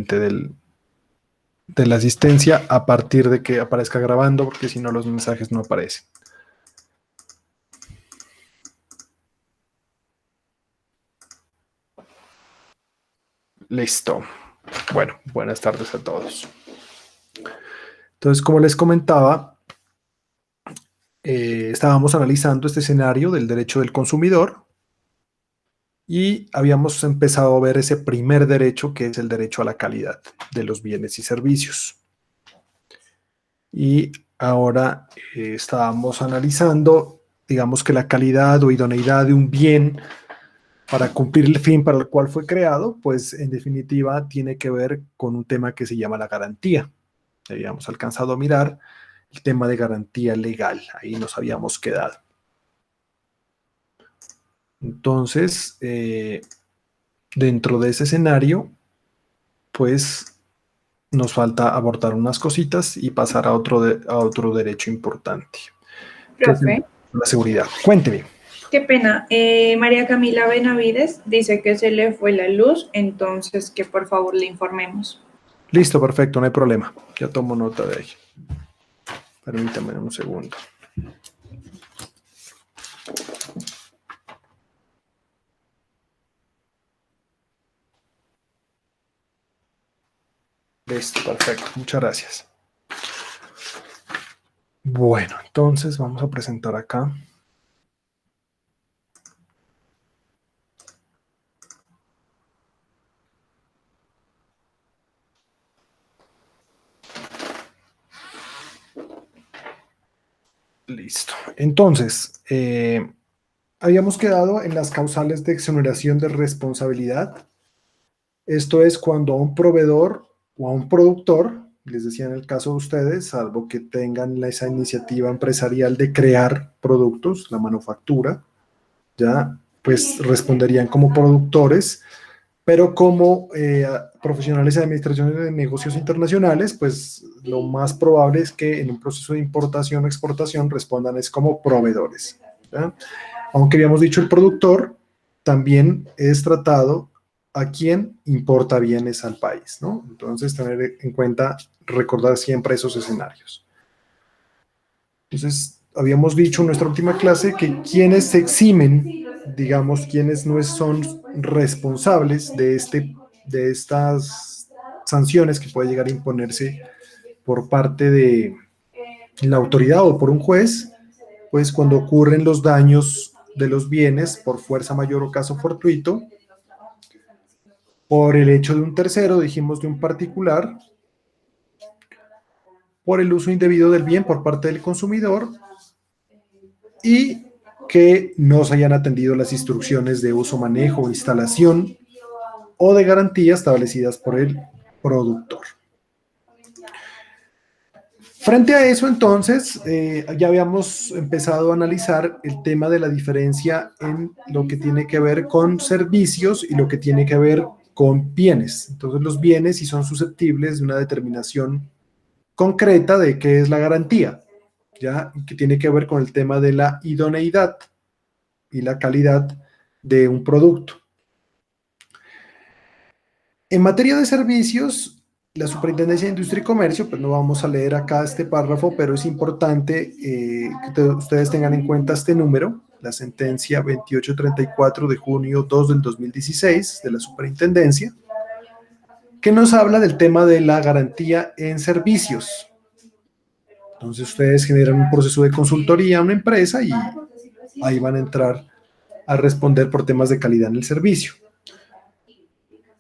de la asistencia a partir de que aparezca grabando, porque si no los mensajes no aparecen. Listo. Bueno, buenas tardes a todos. Entonces, como les comentaba, estábamos analizando este escenario del derecho del consumidor y habíamos empezado a ver ese primer derecho, que es el derecho a la calidad de los bienes y servicios. Y ahora estábamos analizando, digamos que la calidad o idoneidad de un bien para cumplir el fin para el cual fue creado, pues en definitiva tiene que ver con un tema que se llama la garantía. Habíamos alcanzado a mirar el tema de garantía legal, ahí nos habíamos quedado. Entonces, dentro de ese escenario, pues nos falta abordar unas cositas y pasar a otro derecho importante, que es Profe, la seguridad. Cuénteme. qué pena. María Camila Benavides dice que se le fue la luz, entonces que por favor le informemos. Listo, perfecto, no hay problema. Ya tomo nota de ello. Permítame un segundo. Listo, perfecto. Muchas gracias. Bueno, entonces vamos a presentar acá. Listo. Entonces, habíamos quedado en las causales de exoneración de responsabilidad. Esto es cuando a un proveedor o a un productor, les decía en el caso de ustedes, salvo que tengan esa iniciativa empresarial de crear productos, la manufactura, ya pues responderían como productores, pero como profesionales de administración de negocios internacionales, pues lo más probable es que en un proceso de importación o exportación respondan es como proveedores, ¿ya? Aunque habíamos dicho el productor, también es tratado a quien importa bienes al país, ¿no? Entonces, tener en cuenta, recordar siempre esos escenarios. Entonces, habíamos dicho en nuestra última clase que quienes se eximen, digamos, quienes no son responsables de estas sanciones que puede llegar a imponerse por parte de la autoridad o por un juez, pues cuando ocurren los daños de los bienes por fuerza mayor o caso fortuito, por el hecho de un tercero, dijimos de un particular, por el uso indebido del bien por parte del consumidor y que no se hayan atendido las instrucciones de uso, manejo, instalación o de garantía establecidas por el productor. Frente a eso, entonces, ya habíamos empezado a analizar el tema de la diferencia en lo que tiene que ver con servicios y lo que tiene que ver con bienes. Entonces, los bienes sí son susceptibles de una determinación concreta de qué es la garantía, ¿ya? Que tiene que ver con el tema de la idoneidad y la calidad de un producto. En materia de servicios, la Superintendencia de Industria y Comercio, pues no vamos a leer acá este párrafo, pero es importante que ustedes tengan en cuenta este número, la sentencia 2834 de junio 2 del 2016 de la Superintendencia, que nos habla del tema de la garantía en servicios. Entonces ustedes generan un proceso de consultoría a una empresa y ahí van a entrar a responder por temas de calidad en el servicio.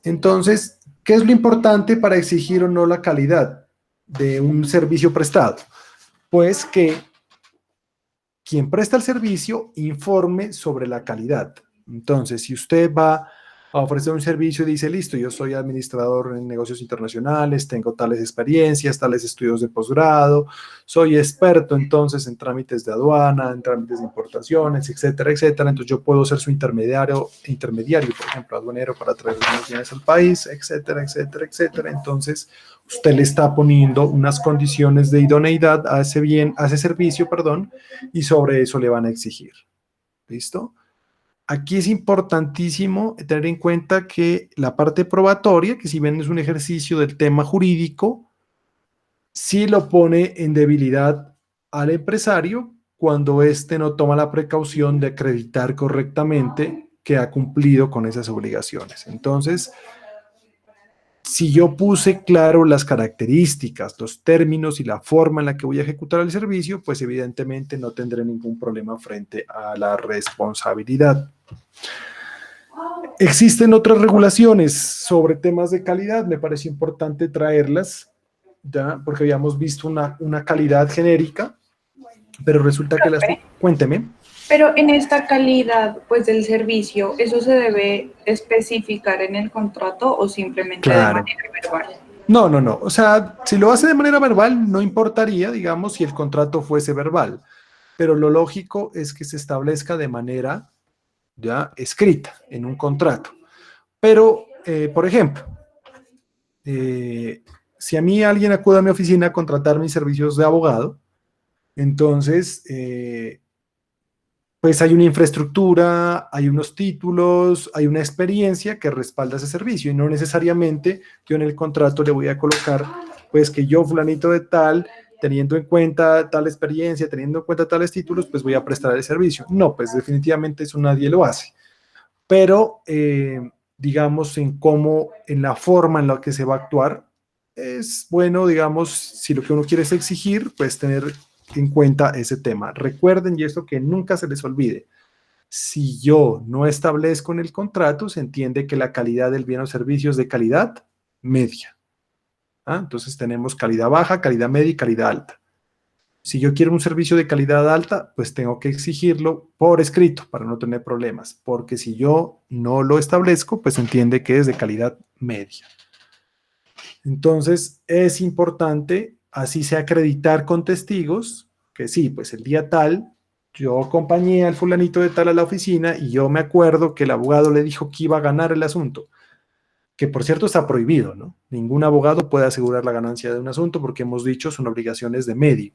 Entonces, ¿qué es lo importante para exigir o no la calidad de un servicio prestado? Pues que quien presta el servicio informe sobre la calidad. Entonces, si usted va a ofrecer un servicio y dice, listo, yo soy administrador en negocios internacionales, tengo tales experiencias, tales estudios de posgrado, soy experto entonces en trámites de aduana, en trámites de importaciones, etcétera, etcétera, entonces yo puedo ser su intermediario, por ejemplo, aduanero para traer los bienes al país, etcétera, etcétera, etcétera. Entonces, usted le está poniendo unas condiciones de idoneidad a ese bien, a ese servicio, perdón, y sobre eso le van a exigir. ¿Listo? aquí es importantísimo tener en cuenta que la parte probatoria, que si bien es un ejercicio del tema jurídico, sí lo pone en debilidad al empresario cuando éste no toma la precaución de acreditar correctamente que ha cumplido con esas obligaciones. Entonces, si yo puse claro las características, los términos y la forma en la que voy a ejecutar el servicio, pues evidentemente no tendré ningún problema frente a la responsabilidad. Existen otras regulaciones sobre temas de calidad, me parece importante traerlas, ¿ya? Porque habíamos visto una calidad genérica, pero resulta que las... Profe, Cuénteme. pero en esta calidad, pues, del servicio, ¿eso se debe especificar en el contrato o simplemente de Claro. manera verbal? No, no, no. O sea, si lo hace de manera verbal, no importaría, digamos, si el contrato fuese verbal, pero lo lógico es que se establezca de manera ya escrita en un contrato. Pero, por ejemplo, si a mí alguien acude a mi oficina a contratar mis servicios de abogado, entonces, pues hay una infraestructura, hay unos títulos, hay una experiencia que respalda ese servicio y no necesariamente yo en el contrato le voy a colocar, pues que yo fulanito de tal, teniendo en cuenta tal experiencia, teniendo en cuenta tales títulos, pues voy a prestar el servicio. No, pues definitivamente eso nadie lo hace. Pero, digamos, en la forma en la que se va a actuar, es bueno, digamos, si lo que uno quiere es exigir, pues tener en cuenta ese tema. Recuerden, y esto que nunca se les olvide, si yo no establezco en el contrato, se entiende que la calidad del bien o servicio es de calidad media. ¿Ah? Entonces tenemos calidad baja, calidad media y calidad alta. Si yo quiero un servicio de calidad alta, pues tengo que exigirlo por escrito para no tener problemas, porque si yo no lo establezco, pues se entiende que es de calidad media. Entonces, es importante, así sea acreditar con testigos, que sí, pues el día tal, yo acompañé al fulanito de tal a la oficina y yo me acuerdo que el abogado le dijo que iba a ganar el asunto, que por cierto está prohibido, ¿no? Ningún abogado puede asegurar la ganancia de un asunto porque hemos dicho son obligaciones de medio.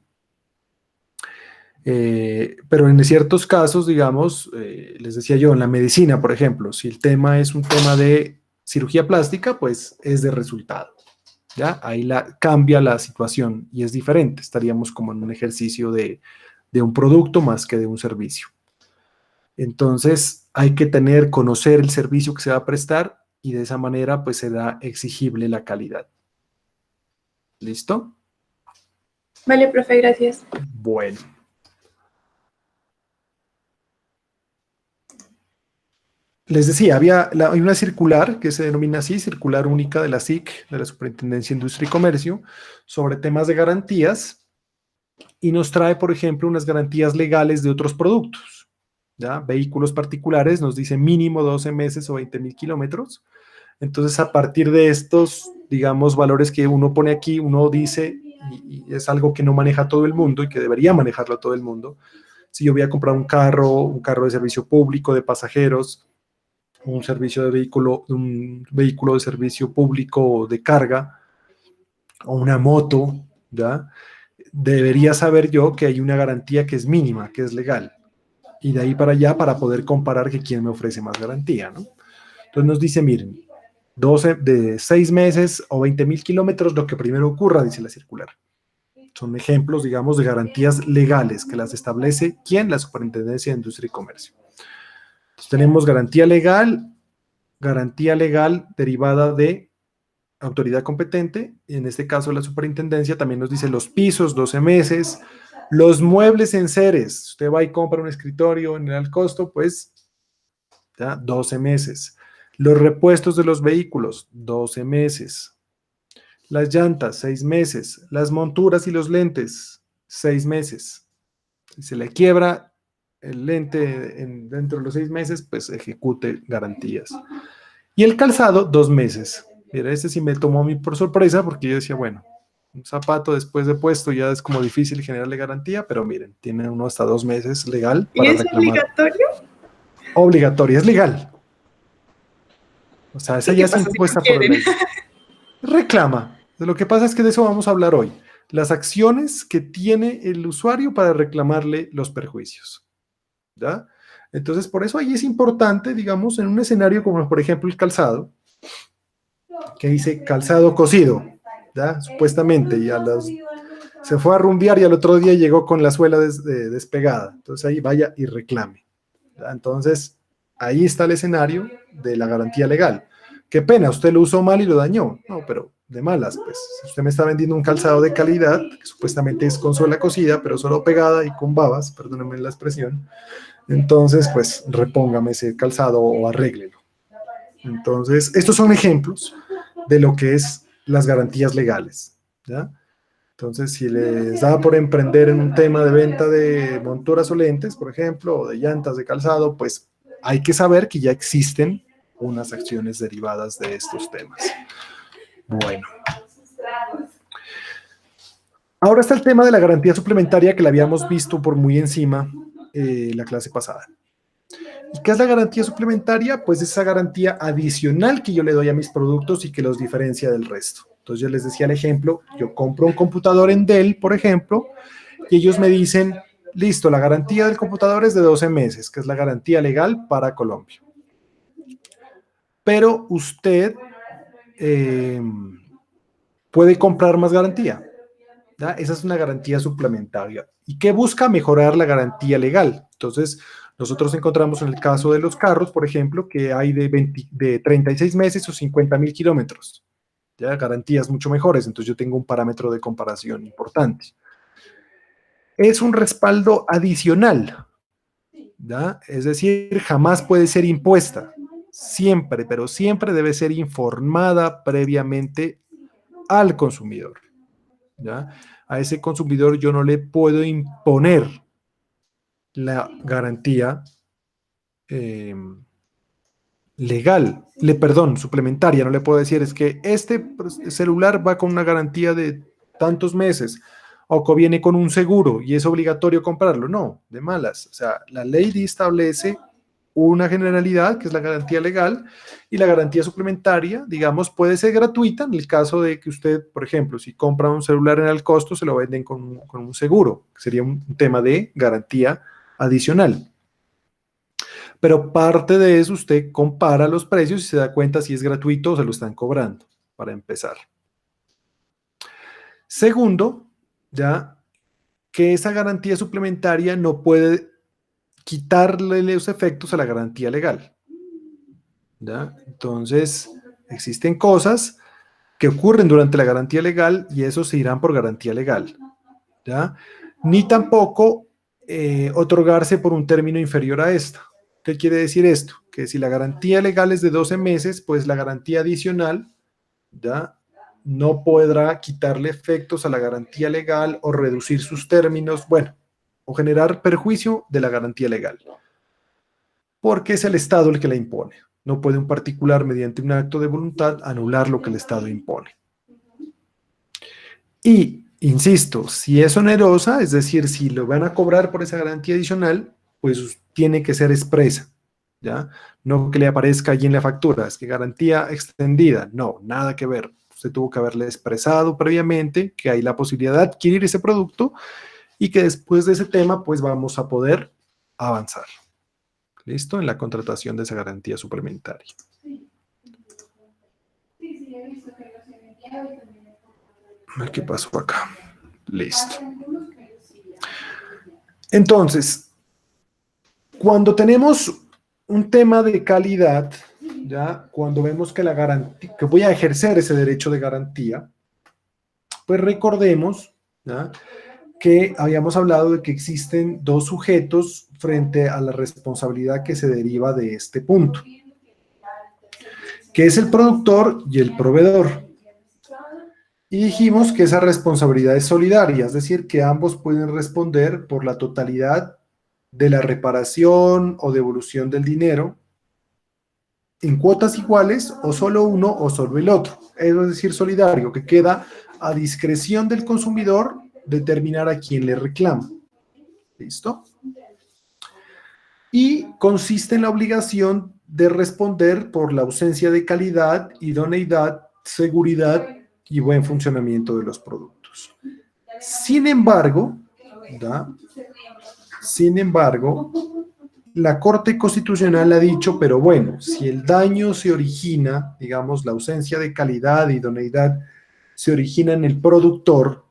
Pero en ciertos casos, digamos, les decía yo, en la medicina, por ejemplo, si el tema es un tema de cirugía plástica, pues es de resultado. ¿Ya? Ahí cambia la situación y es diferente. Estaríamos como en un ejercicio de un producto más que de un servicio. Entonces, hay que conocer el servicio que se va a prestar y de esa manera, pues, será exigible la calidad. ¿Listo? Vale, profe, gracias. Bueno. Les decía, hay una circular que se denomina así, circular única de la SIC, de la Superintendencia de Industria y Comercio, sobre temas de garantías y nos trae, por ejemplo, unas garantías legales de otros productos. ¿Ya? Vehículos particulares nos dice mínimo 12 meses o 20,000 kilómetros. Entonces, a partir de estos, digamos, valores que uno pone aquí, uno dice, y es algo que no maneja todo el mundo y que debería manejarlo todo el mundo, si yo voy a comprar un carro de servicio público de pasajeros, un vehículo de servicio público de carga o una moto, ¿ya? Debería saber yo que hay una garantía que es mínima, que es legal. Y de ahí para allá para poder comparar que quién me ofrece más garantía, ¿no? Entonces nos dice, miren, 12 de 6 meses o 20,000 kilómetros, lo que primero ocurra, dice la circular. Son ejemplos, digamos, de garantías legales que las establece ¿quién? La Superintendencia de Industria y Comercio. Entonces, tenemos garantía legal derivada de autoridad competente, y en este caso la superintendencia también nos dice los pisos, 12 meses, los muebles en seres, usted va y compra un escritorio en el costo, pues ya 12 meses. Los repuestos de los vehículos, 12 meses. Las llantas, 6 meses. Las monturas y los lentes, 6 meses. Si se le quiebra el lente dentro de los 6 meses, pues ejecute garantías. Y el calzado, 2 meses. Mira, este sí me tomó a mí por sorpresa porque yo decía, bueno, un zapato después de puesto ya es como difícil generarle garantía, pero miren, tiene uno hasta 2 meses legal ¿Y para es reclamar. obligatorio? Obligatoria, es legal. O sea, esa ¿Y ya qué es pasa si no impuesta por quieren? ley. Reclama. Lo que pasa es que de eso vamos a hablar hoy. Las acciones que tiene el usuario para reclamarle los perjuicios. ¿Ya? Entonces, por eso ahí es importante, digamos, en un escenario como, por ejemplo, el calzado, que dice calzado cosido, ¿ya? Supuestamente, se fue a rumbear y al otro día llegó con la suela despegada. Entonces, ahí vaya y reclame, ¿ya? Entonces, ahí está el escenario de la garantía legal. Qué pena, usted lo usó mal y lo dañó. No, pero de malas, pues. Si usted me está vendiendo un calzado de calidad, que supuestamente es con suela cosida, pero solo pegada y con babas, perdónenme la expresión, entonces, pues, repóngame ese calzado o arréglelo. Entonces, estos son ejemplos de lo que es las garantías legales, ¿ya? Entonces, si les da por emprender en un tema de venta de monturas o lentes, por ejemplo, o de llantas de calzado, pues hay que saber que ya existen unas acciones derivadas de estos temas. Bueno. Ahora está el tema de la garantía suplementaria que la habíamos visto por muy encima la clase pasada. ¿Y qué es la garantía suplementaria? Pues esa garantía adicional que yo le doy a mis productos y que los diferencia del resto. Entonces yo les decía el ejemplo, yo compro un computador en Dell, por ejemplo, y ellos me dicen, listo, la garantía del computador es de 12 meses, que es la garantía legal para Colombia. Pero usted puede comprar más garantía, ¿ya? Esa es una garantía suplementaria. ¿Y qué busca? Mejorar la garantía legal. Entonces, nosotros encontramos en el caso de los carros, por ejemplo, que hay de 36 meses o 50.000 kilómetros. ¿Ya? Garantías mucho mejores. Entonces, yo tengo un parámetro de comparación importante. Es un respaldo adicional, ¿ya? Es decir, jamás puede ser impuesta. Siempre, pero siempre debe ser informada previamente al consumidor, ¿ya? A ese consumidor yo no le puedo imponer la garantía legal, perdón, suplementaria. No le puedo decir, es que este celular va con una garantía de tantos meses o que viene con un seguro y es obligatorio comprarlo. No, de malas. O sea, la ley establece una generalidad, que es la garantía legal, y la garantía suplementaria, digamos, puede ser gratuita en el caso de que usted, por ejemplo, si compra un celular en el costo, se lo venden con un seguro, que sería un tema de garantía adicional. Pero parte de eso usted compara los precios y se da cuenta si es gratuito o se lo están cobrando, para empezar. Segundo, ya que esa garantía suplementaria no puede quitarle los efectos a la garantía legal, ¿ya? Entonces, existen cosas que ocurren durante la garantía legal y eso se irán por garantía legal, ¿ya? Ni tampoco otorgarse por un término inferior a esta. ¿Qué quiere decir esto? Que si la garantía legal es de 12 meses, pues la garantía adicional, ¿ya? No podrá quitarle efectos a la garantía legal o reducir sus términos, bueno, o generar perjuicio de la garantía legal, porque es el Estado el que la impone. No puede un particular, mediante un acto de voluntad, anular lo que el Estado impone. Y, insisto, si es onerosa, es decir, si lo van a cobrar por esa garantía adicional, pues tiene que ser expresa, ¿ya? No que le aparezca allí en la factura, es que garantía extendida, no, nada que ver. Usted tuvo que haberle expresado previamente que hay la posibilidad de adquirir ese producto y que después de ese tema, pues vamos a poder avanzar. ¿Listo? En la contratación de esa garantía suplementaria. ¿Qué pasó acá? Listo. Entonces, cuando tenemos un tema de calidad, ya cuando vemos que la garantía, que voy a ejercer ese derecho de garantía, pues recordemos, ¿ya?, que habíamos hablado de que existen dos sujetos frente a la responsabilidad que se deriva de este punto, que es el productor y el proveedor. Y dijimos que esa responsabilidad es solidaria, es decir, que ambos pueden responder por la totalidad de la reparación o devolución del dinero en cuotas iguales, o solo uno o solo el otro. Es decir, solidario, que queda a discreción del consumidor determinar a quién le reclama. ¿Listo? Y consiste en la obligación de responder por la ausencia de calidad, idoneidad, seguridad y buen funcionamiento de los productos. Sin embargo, ¿da?, la Corte Constitucional ha dicho, pero bueno, si el daño se origina, digamos, la ausencia de calidad, de idoneidad, se origina en el productor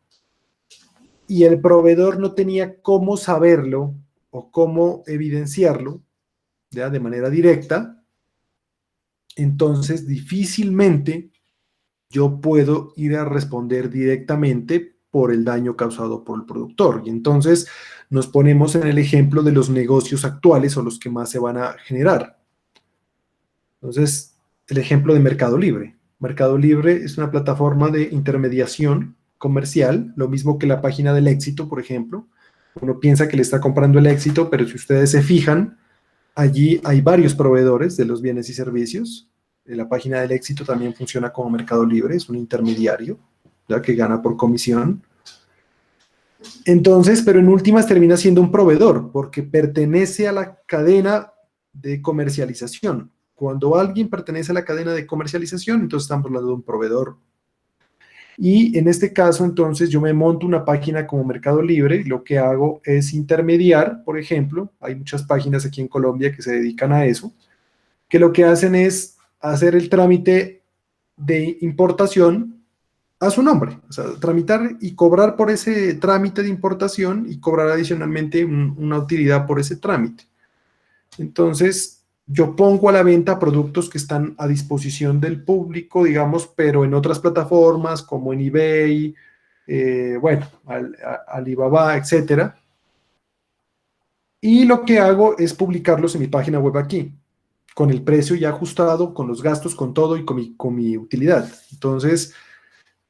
y el proveedor no tenía cómo saberlo o cómo evidenciarlo, ¿ya? De manera directa, entonces difícilmente yo puedo ir a responder directamente por el daño causado por el productor. Y entonces nos ponemos en el ejemplo de los negocios actuales o los que más se van a generar. Entonces, el ejemplo de Mercado Libre. Mercado Libre es una plataforma de intermediación comercial, lo mismo que la página del éxito, por ejemplo. Uno piensa que le está comprando el éxito, pero si ustedes se fijan, allí hay varios proveedores de los bienes y servicios. La página del éxito también funciona como Mercado Libre, es un intermediario, ya que gana por comisión. Entonces, pero en últimas termina siendo un proveedor, porque pertenece a la cadena de comercialización. Cuando alguien pertenece a la cadena de comercialización, entonces estamos hablando de un proveedor. Y en este caso, entonces, yo me monto una página como Mercado Libre, y lo que hago es intermediar, por ejemplo, hay muchas páginas aquí en Colombia que se dedican a eso, que lo que hacen es hacer el trámite de importación a su nombre, o sea, tramitar y cobrar por ese trámite de importación y cobrar adicionalmente una utilidad por ese trámite. Entonces, yo pongo a la venta productos que están a disposición del público, digamos, pero en otras plataformas como en eBay, bueno, Alibaba, etcétera. Y lo que hago es publicarlos en mi página web aquí, con el precio ya ajustado, con los gastos, con todo y con mi utilidad. Entonces,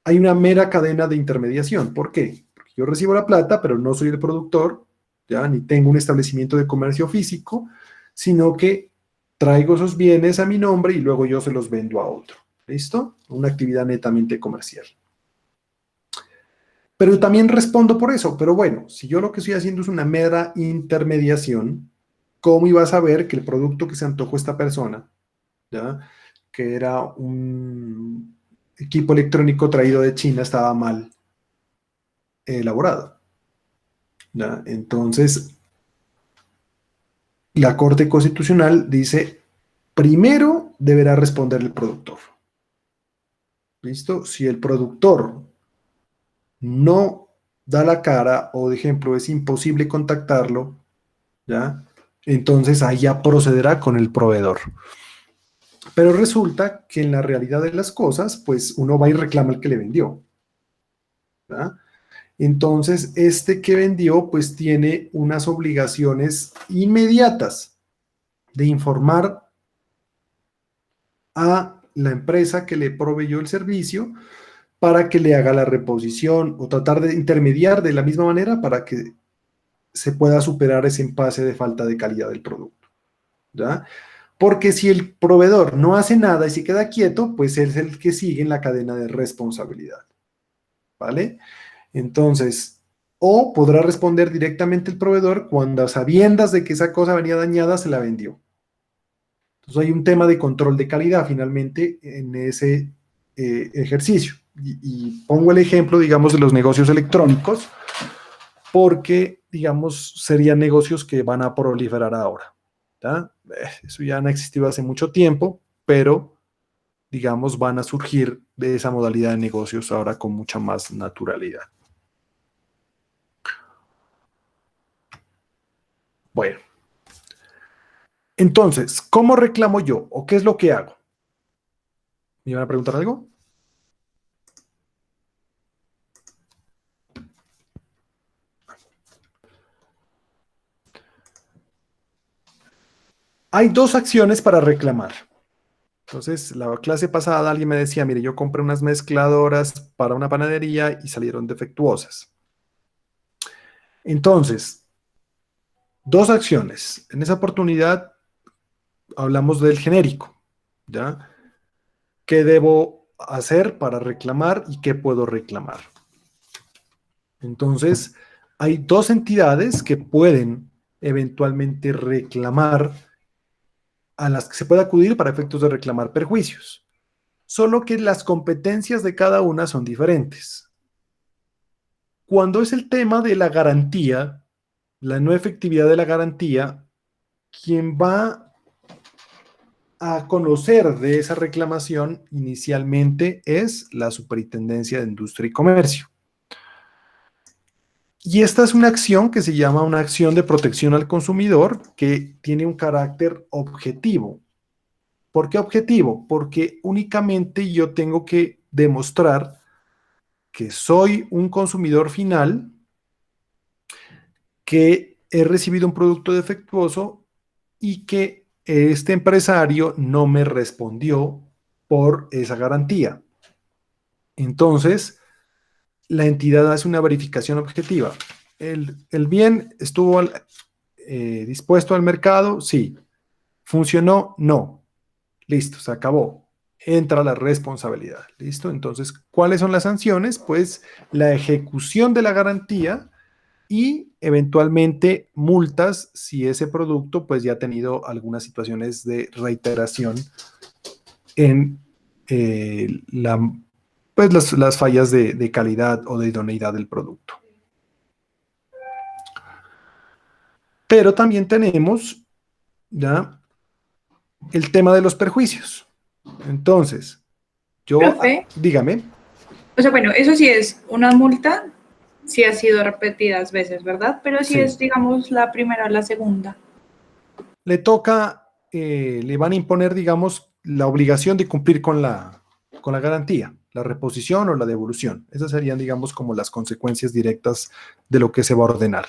hay una mera cadena de intermediación. ¿Por qué? Porque yo recibo la plata, pero no soy el productor, ya ni tengo un establecimiento de comercio físico, sino que traigo esos bienes a mi nombre y luego yo se los vendo a otro. ¿Listo? Una actividad netamente comercial. Pero también respondo por eso. Pero bueno, si yo lo que estoy haciendo es una mera intermediación, ¿cómo iba a saber que el producto que se antojó esta persona, ¿ya? Que era un equipo electrónico traído de China, estaba mal elaborado? ¿Ya? Entonces, la Corte Constitucional dice, primero deberá responder el productor. ¿Listo? Si el productor no da la cara o, de ejemplo, es imposible contactarlo, ¿ya? Entonces ahí ya procederá con el proveedor. Pero resulta que en la realidad de las cosas, pues uno va y reclama el que le vendió, ¿ya? Entonces, este que vendió, pues tiene unas obligaciones inmediatas de informar a la empresa que le proveyó el servicio para que le haga la reposición o tratar de intermediar de la misma manera para que se pueda superar ese impasse de falta de calidad del producto, ¿ya? Porque si el proveedor no hace nada y se queda quieto, pues él es el que sigue en la cadena de responsabilidad, ¿vale? Entonces, o podrá responder directamente el proveedor cuando a sabiendas de que esa cosa venía dañada se la vendió. Entonces hay un tema de control de calidad finalmente en ese ejercicio. Y pongo el ejemplo, digamos, de los negocios electrónicos, porque, digamos, serían negocios que van a proliferar ahora, ¿tá? Eso ya no ha existido hace mucho tiempo, pero, digamos, van a surgir de esa modalidad de negocios ahora con mucha más naturalidad. Bueno, entonces, ¿cómo reclamo yo? ¿O qué es lo que hago? ¿Me iban a preguntar algo? Hay dos acciones para reclamar. Entonces, la clase pasada alguien me decía, mire, yo compré unas mezcladoras para una panadería y salieron defectuosas. Entonces, dos acciones. En esa oportunidad hablamos del genérico, ¿ya? ¿Qué debo hacer para reclamar y qué puedo reclamar? Entonces, hay dos entidades que pueden eventualmente reclamar, a las que se puede acudir para efectos de reclamar perjuicios. Solo que las competencias de cada una son diferentes. Cuando es el tema de la garantía, la no efectividad de la garantía, quien va a conocer de esa reclamación inicialmente es la Superintendencia de Industria y Comercio. Y esta es una acción que se llama una acción de protección al consumidor que tiene un carácter objetivo. ¿Por qué objetivo? Porque únicamente yo tengo que demostrar que soy un consumidor final, que he recibido un producto defectuoso y que este empresario no me respondió por esa garantía. Entonces, la entidad hace una verificación objetiva. ¿El bien estuvo dispuesto al mercado? Sí. ¿Funcionó? No. Listo, se acabó. Entra la responsabilidad. ¿Listo? Entonces, ¿cuáles son las sanciones? Pues la ejecución de la garantía y eventualmente multas si ese producto pues ya ha tenido algunas situaciones de reiteración en pues las fallas de calidad o de idoneidad del producto. Pero también tenemos ya el tema de los perjuicios. Entonces, Profe, dígame. o sea, bueno, eso sí es una multa, sí ha sido repetidas veces, ¿verdad? Pero si es, Sí, digamos, la primera o la segunda. le toca, le van a imponer, digamos, la obligación de cumplir con la garantía, la reposición o la devolución. Esas serían, digamos, como las consecuencias directas de lo que se va a ordenar.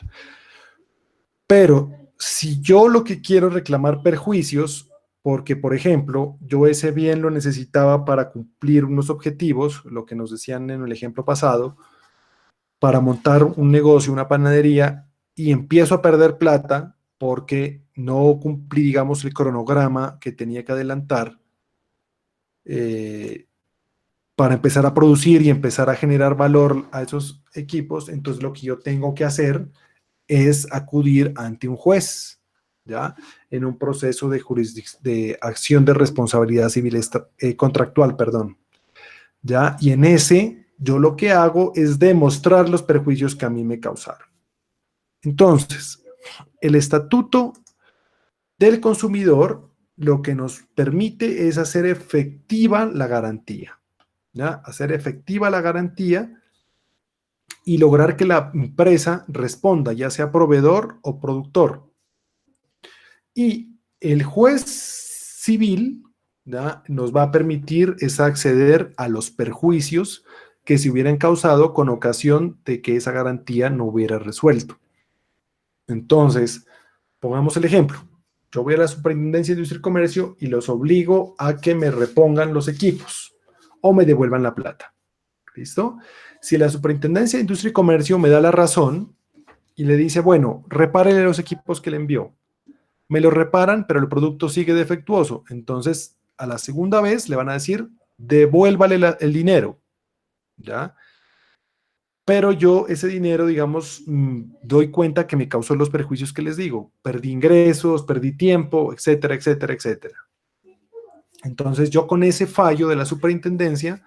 Pero si yo lo que quiero es reclamar perjuicios, porque, por ejemplo, yo ese bien lo necesitaba para cumplir unos objetivos, lo que nos decían en el ejemplo pasado, para montar un negocio, una panadería, y empiezo a perder plata porque no cumplí, digamos, el cronograma que tenía que adelantar eh, para empezar a producir y empezar a generar valor a esos equipos, entonces lo que yo tengo que hacer es acudir ante un juez, ¿ya? En un proceso de acción de responsabilidad civil contractual, perdón, ¿ya? Y en ese, yo lo que hago es demostrar los perjuicios que a mí me causaron. Entonces, el estatuto del consumidor lo que nos permite es hacer efectiva la garantía, ¿ya? Hacer efectiva la garantía y lograr que la empresa responda, ya sea proveedor o productor. Y el juez civil, ¿ya? Nos va a permitir es acceder a los perjuicios que se hubieran causado con ocasión de que esa garantía no hubiera resuelto. Entonces, pongamos el ejemplo. Yo voy a la Superintendencia de Industria y Comercio y los obligo a que me repongan los equipos o me devuelvan la plata. ¿Listo? Si la Superintendencia de Industria y Comercio me da la razón y le dice, bueno, repárele los equipos que le envió, me lo reparan, pero el producto sigue defectuoso. Entonces, a la segunda vez le van a decir, devuélvale el dinero, ¿ya? Pero yo ese dinero, digamos, doy cuenta que me causó los perjuicios que les digo. Perdí ingresos, perdí tiempo, etcétera, etcétera, etcétera. Entonces, yo con ese fallo de la superintendencia,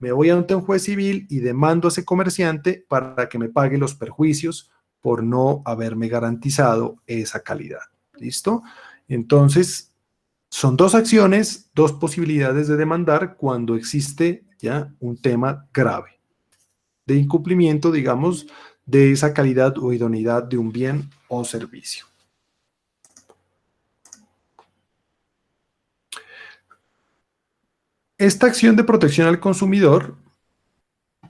me voy ante un juez civil y demando a ese comerciante para que me pague los perjuicios por no haberme garantizado esa calidad. ¿Listo? Entonces, son dos acciones, dos posibilidades de demandar cuando existe ya un tema grave de incumplimiento, digamos, de esa calidad o idoneidad de un bien o servicio. Esta acción de protección al consumidor,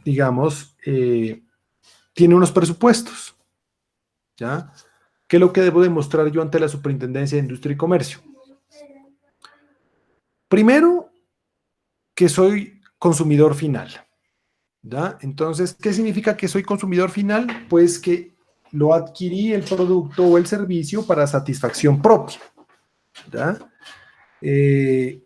digamos, tiene unos presupuestos, ¿ya? ¿Qué es lo que debo demostrar yo ante la Superintendencia de Industria y Comercio? Primero, que soy consumidor final, ¿ya? Entonces, ¿qué significa que soy consumidor final? Pues que lo adquirí el producto o el servicio para satisfacción propia, ¿ya? ¿Y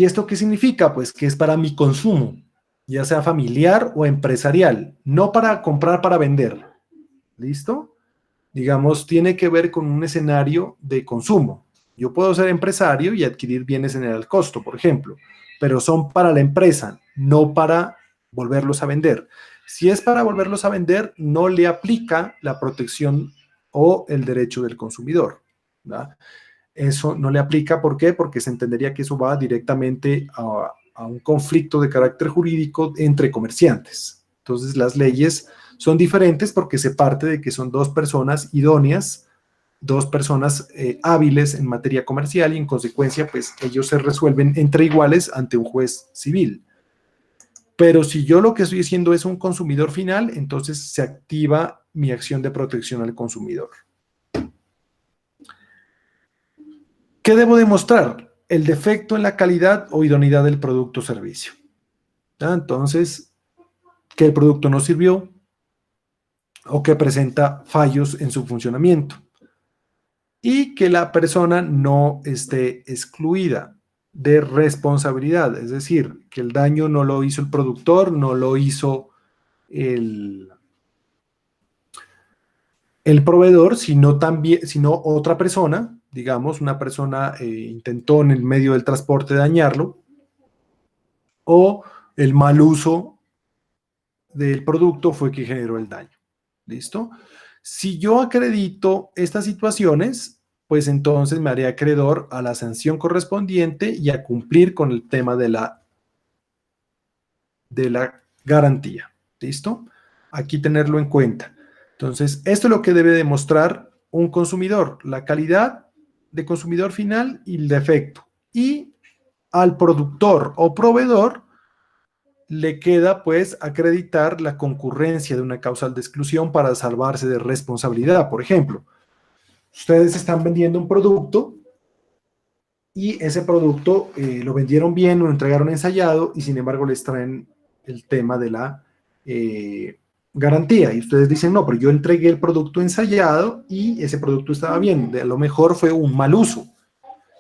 esto qué significa? Pues que es para mi consumo, ya sea familiar o empresarial, no para comprar para vender. ¿Listo? Digamos, tiene que ver con un escenario de consumo. Yo puedo ser empresario y adquirir bienes en el costo, por ejemplo, pero son para la empresa, no para volverlos a vender. Si es para volverlos a vender, no le aplica la protección o el derecho del consumidor. ¿verdad? Eso no le aplica, ¿por qué? Porque se entendería que eso va directamente a un conflicto de carácter jurídico entre comerciantes. Entonces las leyes son diferentes porque se parte de que son dos personas idóneas, dos personas hábiles en materia comercial y en consecuencia pues ellos se resuelven entre iguales ante un juez civil. Pero si yo lo que estoy haciendo es un consumidor final, entonces se activa mi acción de protección al consumidor. ¿Qué debo demostrar? El defecto en la calidad o idoneidad del producto o servicio. Entonces, que el producto no sirvió o que presenta fallos en su funcionamiento y que la persona no esté excluida de responsabilidad, es decir, que el daño no lo hizo el productor, no lo hizo el proveedor, sino otra persona, digamos, una persona intentó en el medio del transporte dañarlo, o el mal uso del producto fue que generó el daño. ¿Listo? Si yo acredito estas situaciones, pues entonces me haré acreedor a la sanción correspondiente y a cumplir con el tema de la garantía. ¿Listo? Aquí tenerlo en cuenta. Entonces, esto es lo que debe demostrar un consumidor, la calidad de consumidor final y el defecto. Y al productor o proveedor le queda pues acreditar la concurrencia de una causal de exclusión para salvarse de responsabilidad. Por ejemplo, ustedes están vendiendo un producto y ese producto lo vendieron bien, lo entregaron ensayado y sin embargo les traen el tema de la garantía y ustedes dicen, no, pero yo entregué el producto ensayado y ese producto estaba bien, a lo mejor fue un mal uso.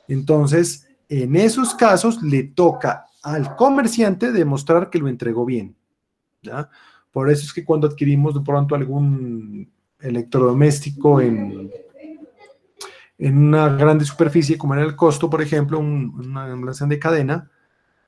Entonces, en esos casos le toca al comerciante demostrar que lo entregó bien, ¿ya? Por eso es que cuando adquirimos de pronto algún electrodoméstico en una grande superficie, como en el Costo, por ejemplo, una almacén de cadena,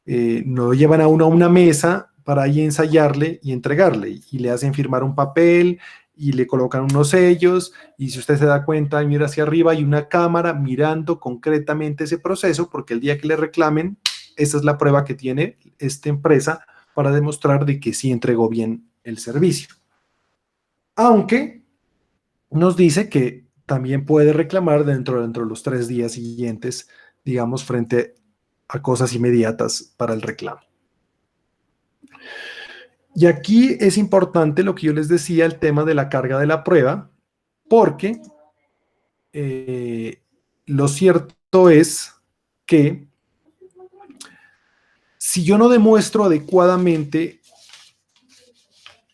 no lo llevan a uno a una mesa para ahí ensayarle y entregarle, y le hacen firmar un papel, y le colocan unos sellos, y si usted se da cuenta y mira hacia arriba, hay una cámara mirando concretamente ese proceso, porque el día que le reclamen, esa es la prueba que tiene esta empresa para demostrar de que sí entregó bien el servicio. Aunque nos dice que también puede reclamar dentro de los 3 días siguientes, digamos, frente a cosas inmediatas para el reclamo. Y aquí es importante lo que yo les decía, el tema de la carga de la prueba, porque lo cierto es que si yo no demuestro adecuadamente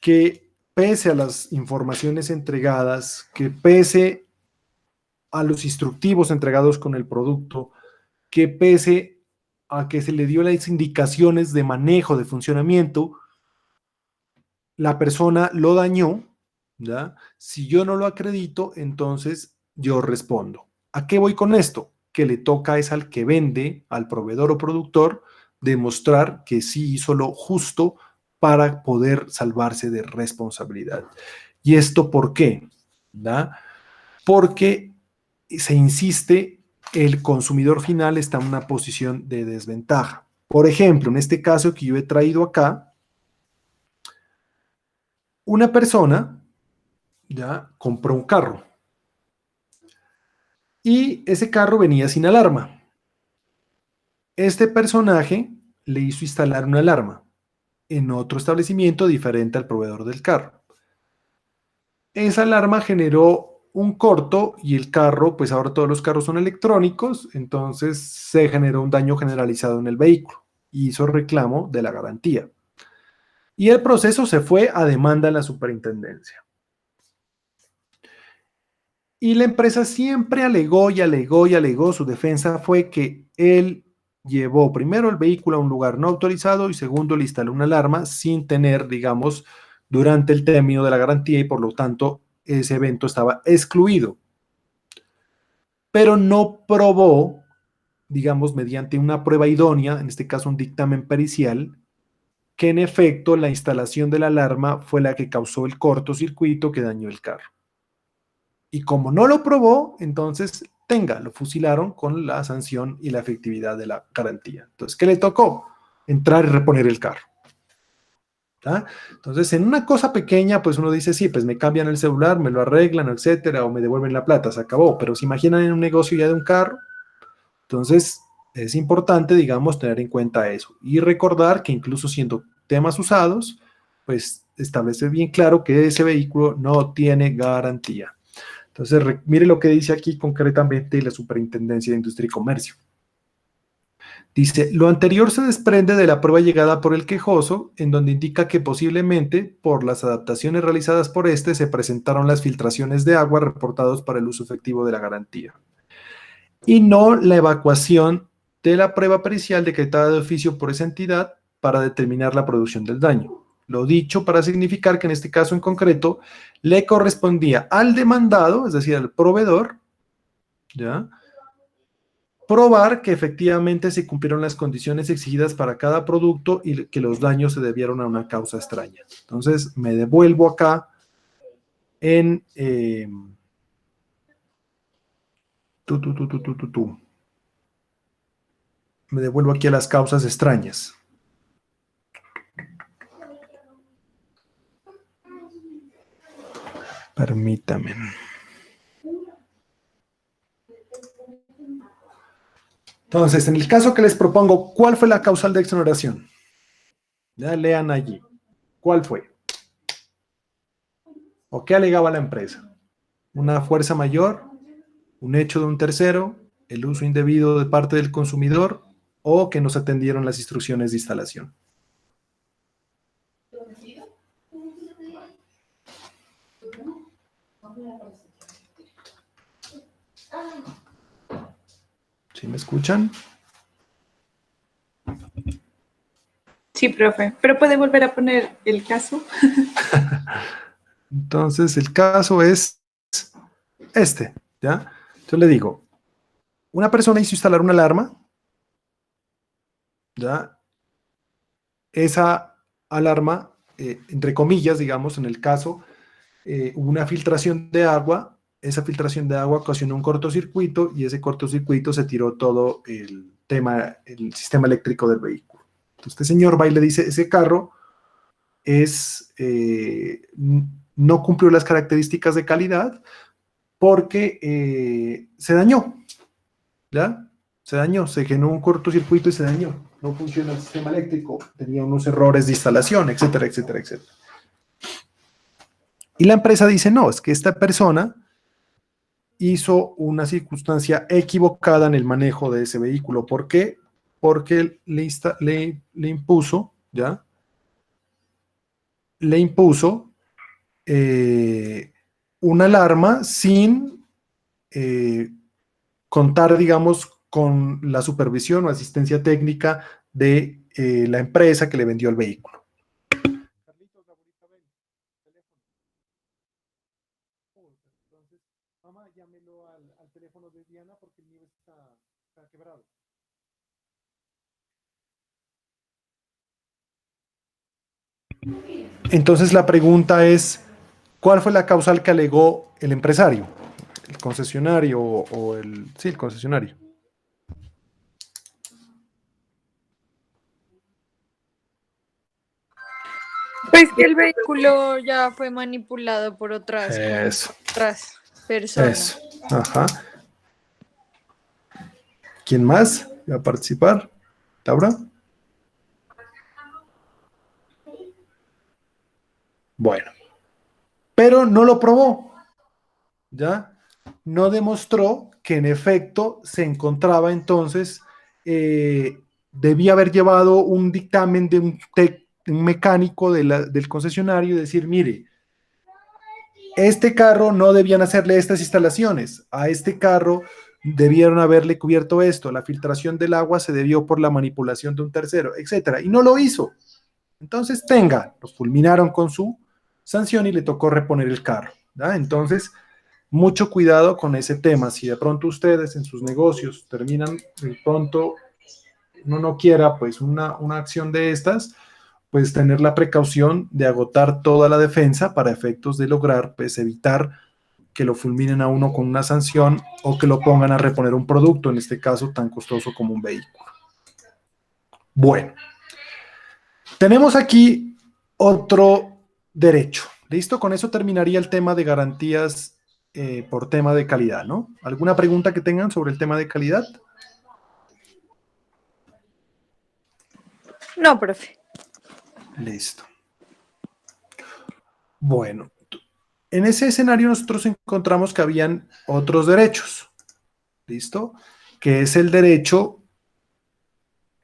que pese a las informaciones entregadas, que pese a los instructivos entregados con el producto, que pese a que se le dio las indicaciones de manejo, de funcionamiento, la persona lo dañó, ¿ya? Si yo no lo acredito, entonces yo respondo. ¿A qué voy con esto? Que le toca es al que vende, al proveedor o productor, demostrar que sí hizo lo justo para poder salvarse de responsabilidad. ¿Y esto por qué? ¿Ya? Porque se insiste, el consumidor final está en una posición de desventaja. Por ejemplo, en este caso que yo he traído acá, una persona ya compró un carro y ese carro venía sin alarma. Este personaje le hizo instalar una alarma en otro establecimiento diferente al proveedor del carro. Esa alarma generó un corto y el carro, pues ahora todos los carros son electrónicos, entonces se generó un daño generalizado en el vehículo y hizo reclamo de la garantía. Y el proceso se fue a demanda en la superintendencia. Y la empresa siempre alegó y alegó y alegó. Su defensa fue que él llevó primero el vehículo a un lugar no autorizado y segundo le instaló una alarma sin tener, digamos, durante el término de la garantía y por lo tanto ese evento estaba excluido. Pero no probó, digamos, mediante una prueba idónea, en este caso un dictamen pericial, que en efecto la instalación de la alarma fue la que causó el cortocircuito que dañó el carro. Y como no lo probó, entonces tenga, lo fusilaron con la sanción y la efectividad de la garantía. Entonces, ¿qué le tocó? Entrar y reponer el carro. ¿Ah? Entonces, en una cosa pequeña, pues uno dice, sí, pues me cambian el celular, me lo arreglan, etcétera, o me devuelven la plata, se acabó. Pero se imaginan en un negocio ya de un carro, entonces es importante, digamos, tener en cuenta eso y recordar que incluso siendo temas usados, pues establecer bien claro que ese vehículo no tiene garantía. Entonces, mire lo que dice aquí concretamente la Superintendencia de Industria y Comercio. Dice, lo anterior se desprende de la prueba llegada por el quejoso, en donde indica que posiblemente, por las adaptaciones realizadas por este, se presentaron las filtraciones de agua reportados para el uso efectivo de la garantía, y no la evacuación de la prueba pericial decretada de oficio por esa entidad para determinar la producción del daño. Lo dicho para significar que en este caso en concreto le correspondía al demandado, es decir, al proveedor, ¿ya?, probar que efectivamente se cumplieron las condiciones exigidas para cada producto y que los daños se debieron a una causa extraña. Entonces, me devuelvo acá en... me devuelvo aquí a las causas extrañas. Permítame. Entonces, en el caso que les propongo, ¿cuál fue la causal de exoneración? Ya lean allí. ¿Cuál fue? ¿O qué alegaba la empresa? ¿Una fuerza mayor? ¿Un hecho de un tercero? ¿El uso indebido de parte del consumidor? ¿O que no se atendieron las instrucciones de instalación? ¿Sí me escuchan? Sí, profe, pero puede volver a poner el caso. Entonces, el caso es este, ¿ya? Yo le digo, una persona hizo instalar una alarma, ¿ya? Esa alarma, entre comillas, digamos, en el caso, hubo una filtración de agua, esa filtración de agua ocasionó un cortocircuito y ese cortocircuito se tiró todo el tema, el sistema eléctrico del vehículo. Entonces, este señor va y le dice, ese carro no cumplió las características de calidad porque se dañó, ¿ya? Se dañó, se generó un cortocircuito y se dañó. No funciona el sistema eléctrico, tenía unos errores de instalación, etcétera, etcétera, etcétera. Y la empresa dice, no, es que esta persona hizo una circunstancia equivocada en el manejo de ese vehículo. ¿Por qué? Porque le impuso, ¿ya? Le impuso una alarma sin contar, digamos, con la supervisión o asistencia técnica de la empresa que le vendió el vehículo. Carlitos, la bonita, ven, teléfono. Entonces, mamá, llámelo al teléfono de Diana porque el mío está quebrado. Entonces la pregunta es, ¿cuál fue la causal que alegó el empresario? ¿El concesionario o el... Sí, el concesionario. Pues que el vehículo ya fue manipulado por otras personas. Eso. Ajá. ¿Quién más va a participar? ¿Laura? Bueno. Pero no lo probó. ¿Ya? No demostró que en efecto se encontraba entonces, debía haber llevado un dictamen de un mecánico del concesionario y decir, mire, este carro no debían hacerle estas instalaciones, a este carro debieron haberle cubierto esto, la filtración del agua se debió por la manipulación de un tercero, etcétera, y no lo hizo. Entonces, lo fulminaron con su sanción y le tocó reponer el carro, ¿ya? Entonces, mucho cuidado con ese tema. Si de pronto ustedes en sus negocios terminan, de pronto uno no quiera pues una acción de estas, pues tener la precaución de agotar toda la defensa para efectos de lograr pues evitar que lo fulminen a uno con una sanción o que lo pongan a reponer un producto, en este caso tan costoso como un vehículo. Bueno, tenemos aquí otro derecho. ¿Listo? Con eso terminaría el tema de garantías por tema de calidad, ¿no? ¿Alguna pregunta que tengan sobre el tema de calidad? No, profe. Listo. Bueno, en ese escenario nosotros encontramos que habían otros derechos. ¿Listo? Que es el derecho,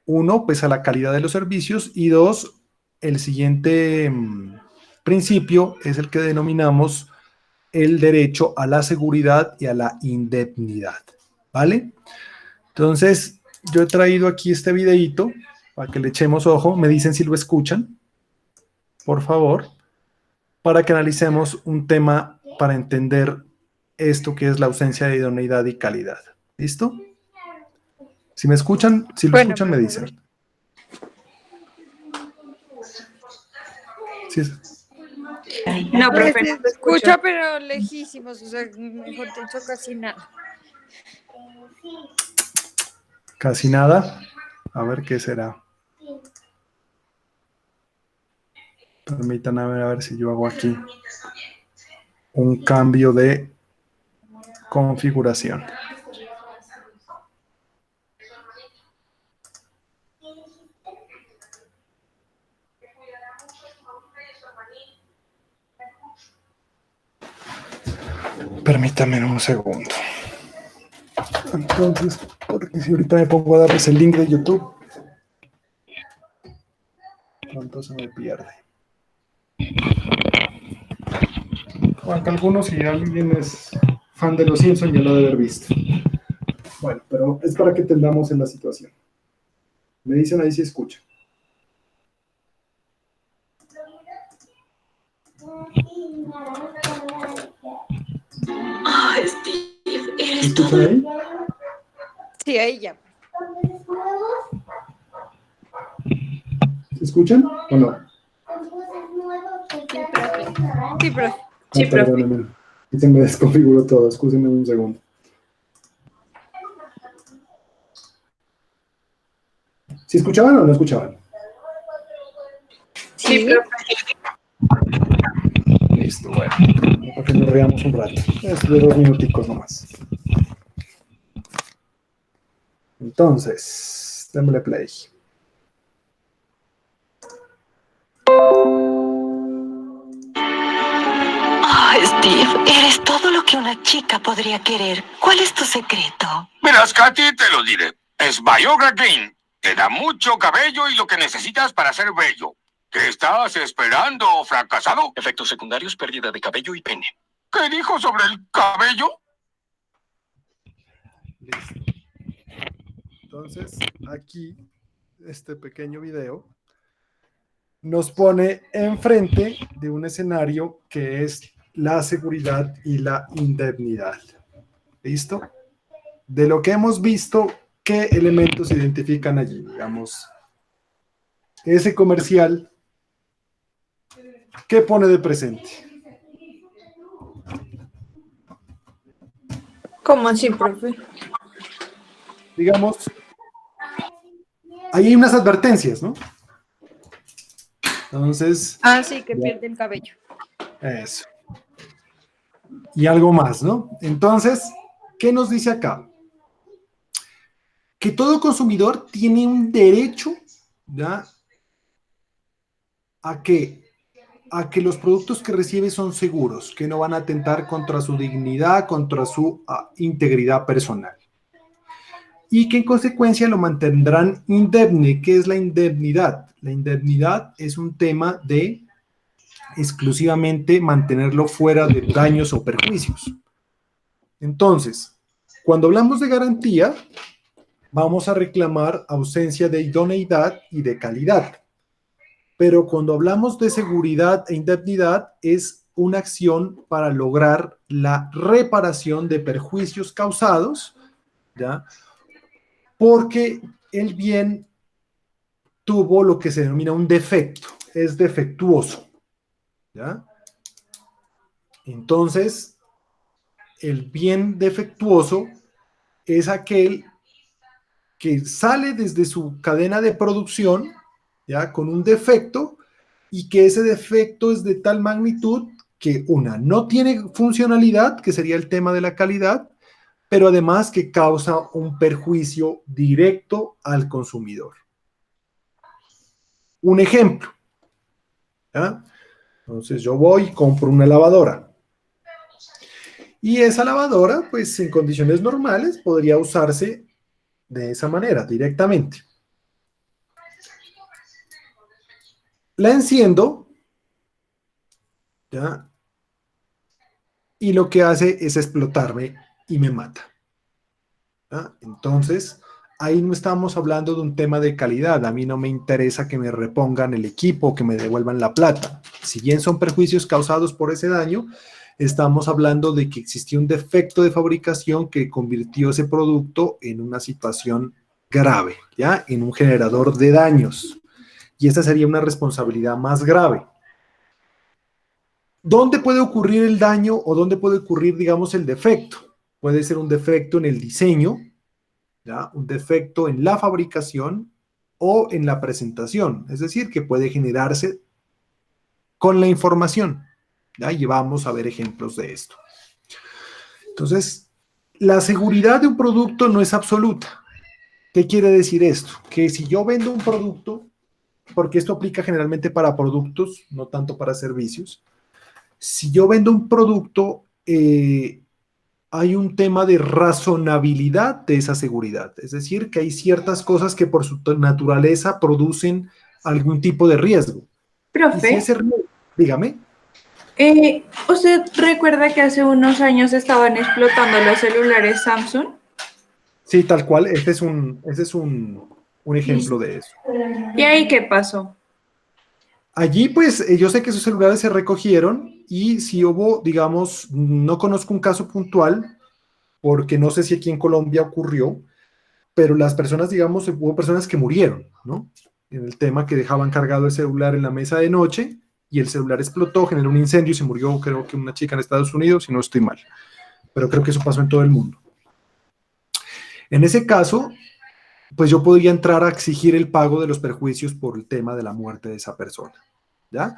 uno, pues a la calidad de los servicios y dos, el siguiente principio es el que denominamos el derecho a la seguridad y a la indemnidad, ¿vale? Entonces, yo he traído aquí este videíto para que le echemos ojo, me dicen si lo escuchan, por favor, para que analicemos un tema para entender esto que es la ausencia de idoneidad y calidad. ¿Listo? Si me escuchan, si lo Bueno, escuchan, me profe. dicen. Sí, No, Pues profe, se no te escucho. escucha, pero lejísimos, o sea, mejor dicho, casi nada. casi nada. A ver qué será. Permítanme a ver si yo hago aquí un cambio de configuración. Permítanme un segundo. Entonces, porque si ahorita me pongo a darles el link de YouTube, pronto se me pierde. Aunque algunos, si alguien es fan de Los Simpsons, ya lo debe haber visto. Bueno, pero es para que entendamos en la situación. Me dicen ahí si escuchan. Ah, Steve, eres ¿Escuchan todo. ahí? Sí, ahí ya. ¿Se escuchan o no? Sí, profe. Sí, profe. Perdónenme. Y se me desconfiguró todo. Excúsenme un segundo. ¿Sí escuchaban o no escuchaban? Sí, Sí. profe. Listo, bueno. Para que nos reamos un rato. Es de 2 minuticos nomás. Entonces, démosle play. Ah, Steve, eres todo lo que una chica podría querer. ¿Cuál es tu secreto? Verás, Katy, te lo diré. Es Viagra Green. Te da mucho cabello y lo que necesitas para ser bello. ¿Qué estás esperando, fracasado? Efectos secundarios, pérdida de cabello y pene. ¿Qué dijo sobre el cabello? Listo. Entonces, aquí, este pequeño video nos pone enfrente de un escenario que es la seguridad y la indemnidad. ¿Listo? De lo que hemos visto, ¿qué elementos se identifican allí? Digamos, ese comercial, ¿qué pone de presente? ¿Cómo así, profe? Digamos, ahí hay unas advertencias, ¿no? Entonces, Ah, sí, que pierde el cabello. eso. Y algo más, ¿no? Entonces, ¿qué nos dice acá? Que todo consumidor tiene un derecho, ¿ya? ¿A qué? A que los productos que recibe son seguros, que no van a atentar contra su dignidad, contra su integridad personal. Y que en consecuencia lo mantendrán indemne. ¿Qué es la indemnidad? La indemnidad es un tema de exclusivamente mantenerlo fuera de daños o perjuicios. Entonces, cuando hablamos de garantía, vamos a reclamar ausencia de idoneidad y de calidad. Pero cuando hablamos de seguridad e indemnidad, es una acción para lograr la reparación de perjuicios causados, ¿ya? Porque el bien tuvo lo que se denomina un defecto, es defectuoso, ¿ya? Entonces, el bien defectuoso es aquel que sale desde su cadena de producción, ¿ya? Con un defecto, y que ese defecto es de tal magnitud que no tiene funcionalidad, que sería el tema de la calidad, pero además que causa un perjuicio directo al consumidor. Un ejemplo, ¿ya? Entonces yo voy y compro una lavadora. Y esa lavadora, pues en condiciones normales, podría usarse de esa manera, directamente. La enciendo, ¿ya? Y lo que hace es explotarme y me mata, ¿ya? Entonces, ahí no estamos hablando de un tema de calidad. A mí no me interesa que me repongan el equipo, que me devuelvan la plata. Si bien son perjuicios causados por ese daño, estamos hablando de que existió un defecto de fabricación que convirtió ese producto en una situación grave, ¿ya? En un generador de daños. Y esta sería una responsabilidad más grave. ¿Dónde puede ocurrir el daño o dónde puede ocurrir, digamos, el defecto? Puede ser un defecto en el diseño, ¿ya? Un defecto en la fabricación o en la presentación. Es decir, que puede generarse con la información, ¿ya? Y vamos a ver ejemplos de esto. Entonces, la seguridad de un producto no es absoluta. ¿Qué quiere decir esto? Que si yo vendo un producto, porque esto aplica generalmente para productos, no tanto para servicios. Si yo vendo un producto, hay un tema de razonabilidad de esa seguridad. Es decir, que hay ciertas cosas que por su naturaleza producen algún tipo de riesgo. Y si Profe, ese riesgo, dígame. ¿usted recuerda que hace unos años estaban explotando los celulares Samsung? Sí, tal cual. Ese es un ejemplo de eso. ¿Y ahí qué pasó? Allí, pues, yo sé que esos celulares se recogieron y si hubo, digamos, no conozco un caso puntual, porque no sé si aquí en Colombia ocurrió, pero las personas, digamos, hubo personas que murieron, ¿no? En el tema que dejaban cargado el celular en la mesa de noche y el celular explotó, generó un incendio y se murió, creo que una chica en Estados Unidos, si no estoy mal. Pero creo que eso pasó en todo el mundo. En ese caso, pues yo podría entrar a exigir el pago de los perjuicios por el tema de la muerte de esa persona, ¿ya?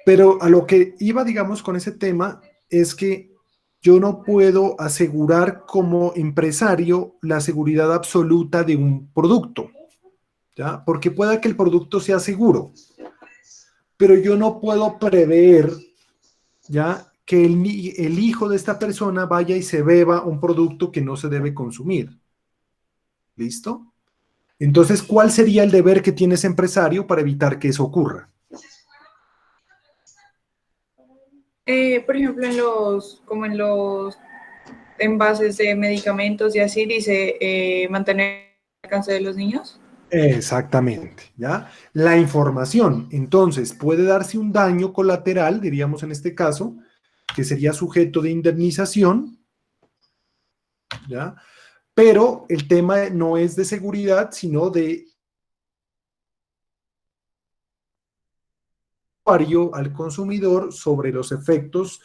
Pero a lo que iba, digamos, con ese tema es que yo no puedo asegurar como empresario la seguridad absoluta de un producto, ¿ya? Porque pueda que el producto sea seguro, pero yo no puedo prever, ¿ya? Que el hijo de esta persona vaya y se beba un producto que no se debe consumir. ¿Listo? Entonces, ¿cuál sería el deber que tiene ese empresario para evitar que eso ocurra? Por ejemplo, como en los envases de medicamentos y así, dice mantener el alcance de los niños. Exactamente, ¿ya? La información, entonces, puede darse un daño colateral, diríamos en este caso, que sería sujeto de indemnización, ¿ya? Pero el tema no es de seguridad, sino de al consumidor sobre los efectos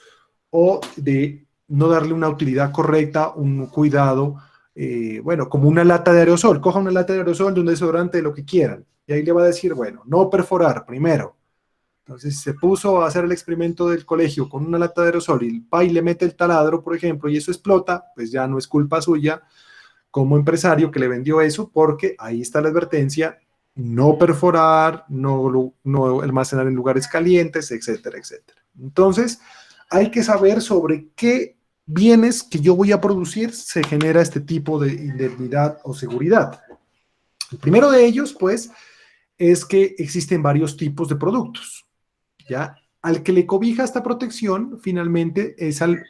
o de no darle una utilidad correcta, un cuidado, bueno, como una lata de aerosol. Coja una lata de aerosol de un desodorante, de lo que quieran, y ahí le va a decir, bueno, no perforar primero. Entonces, si se puso a hacer el experimento del colegio con una lata de aerosol y el pai le mete el taladro, por ejemplo, y eso explota, pues ya no es culpa suya como empresario que le vendió eso, porque ahí está la advertencia: no perforar, no almacenar en lugares calientes, etcétera, etcétera. Entonces, hay que saber sobre qué bienes que yo voy a producir se genera este tipo de indemnidad o seguridad. El primero de ellos, pues, es que existen varios tipos de productos, ¿ya? Al que le cobija esta protección, finalmente, es al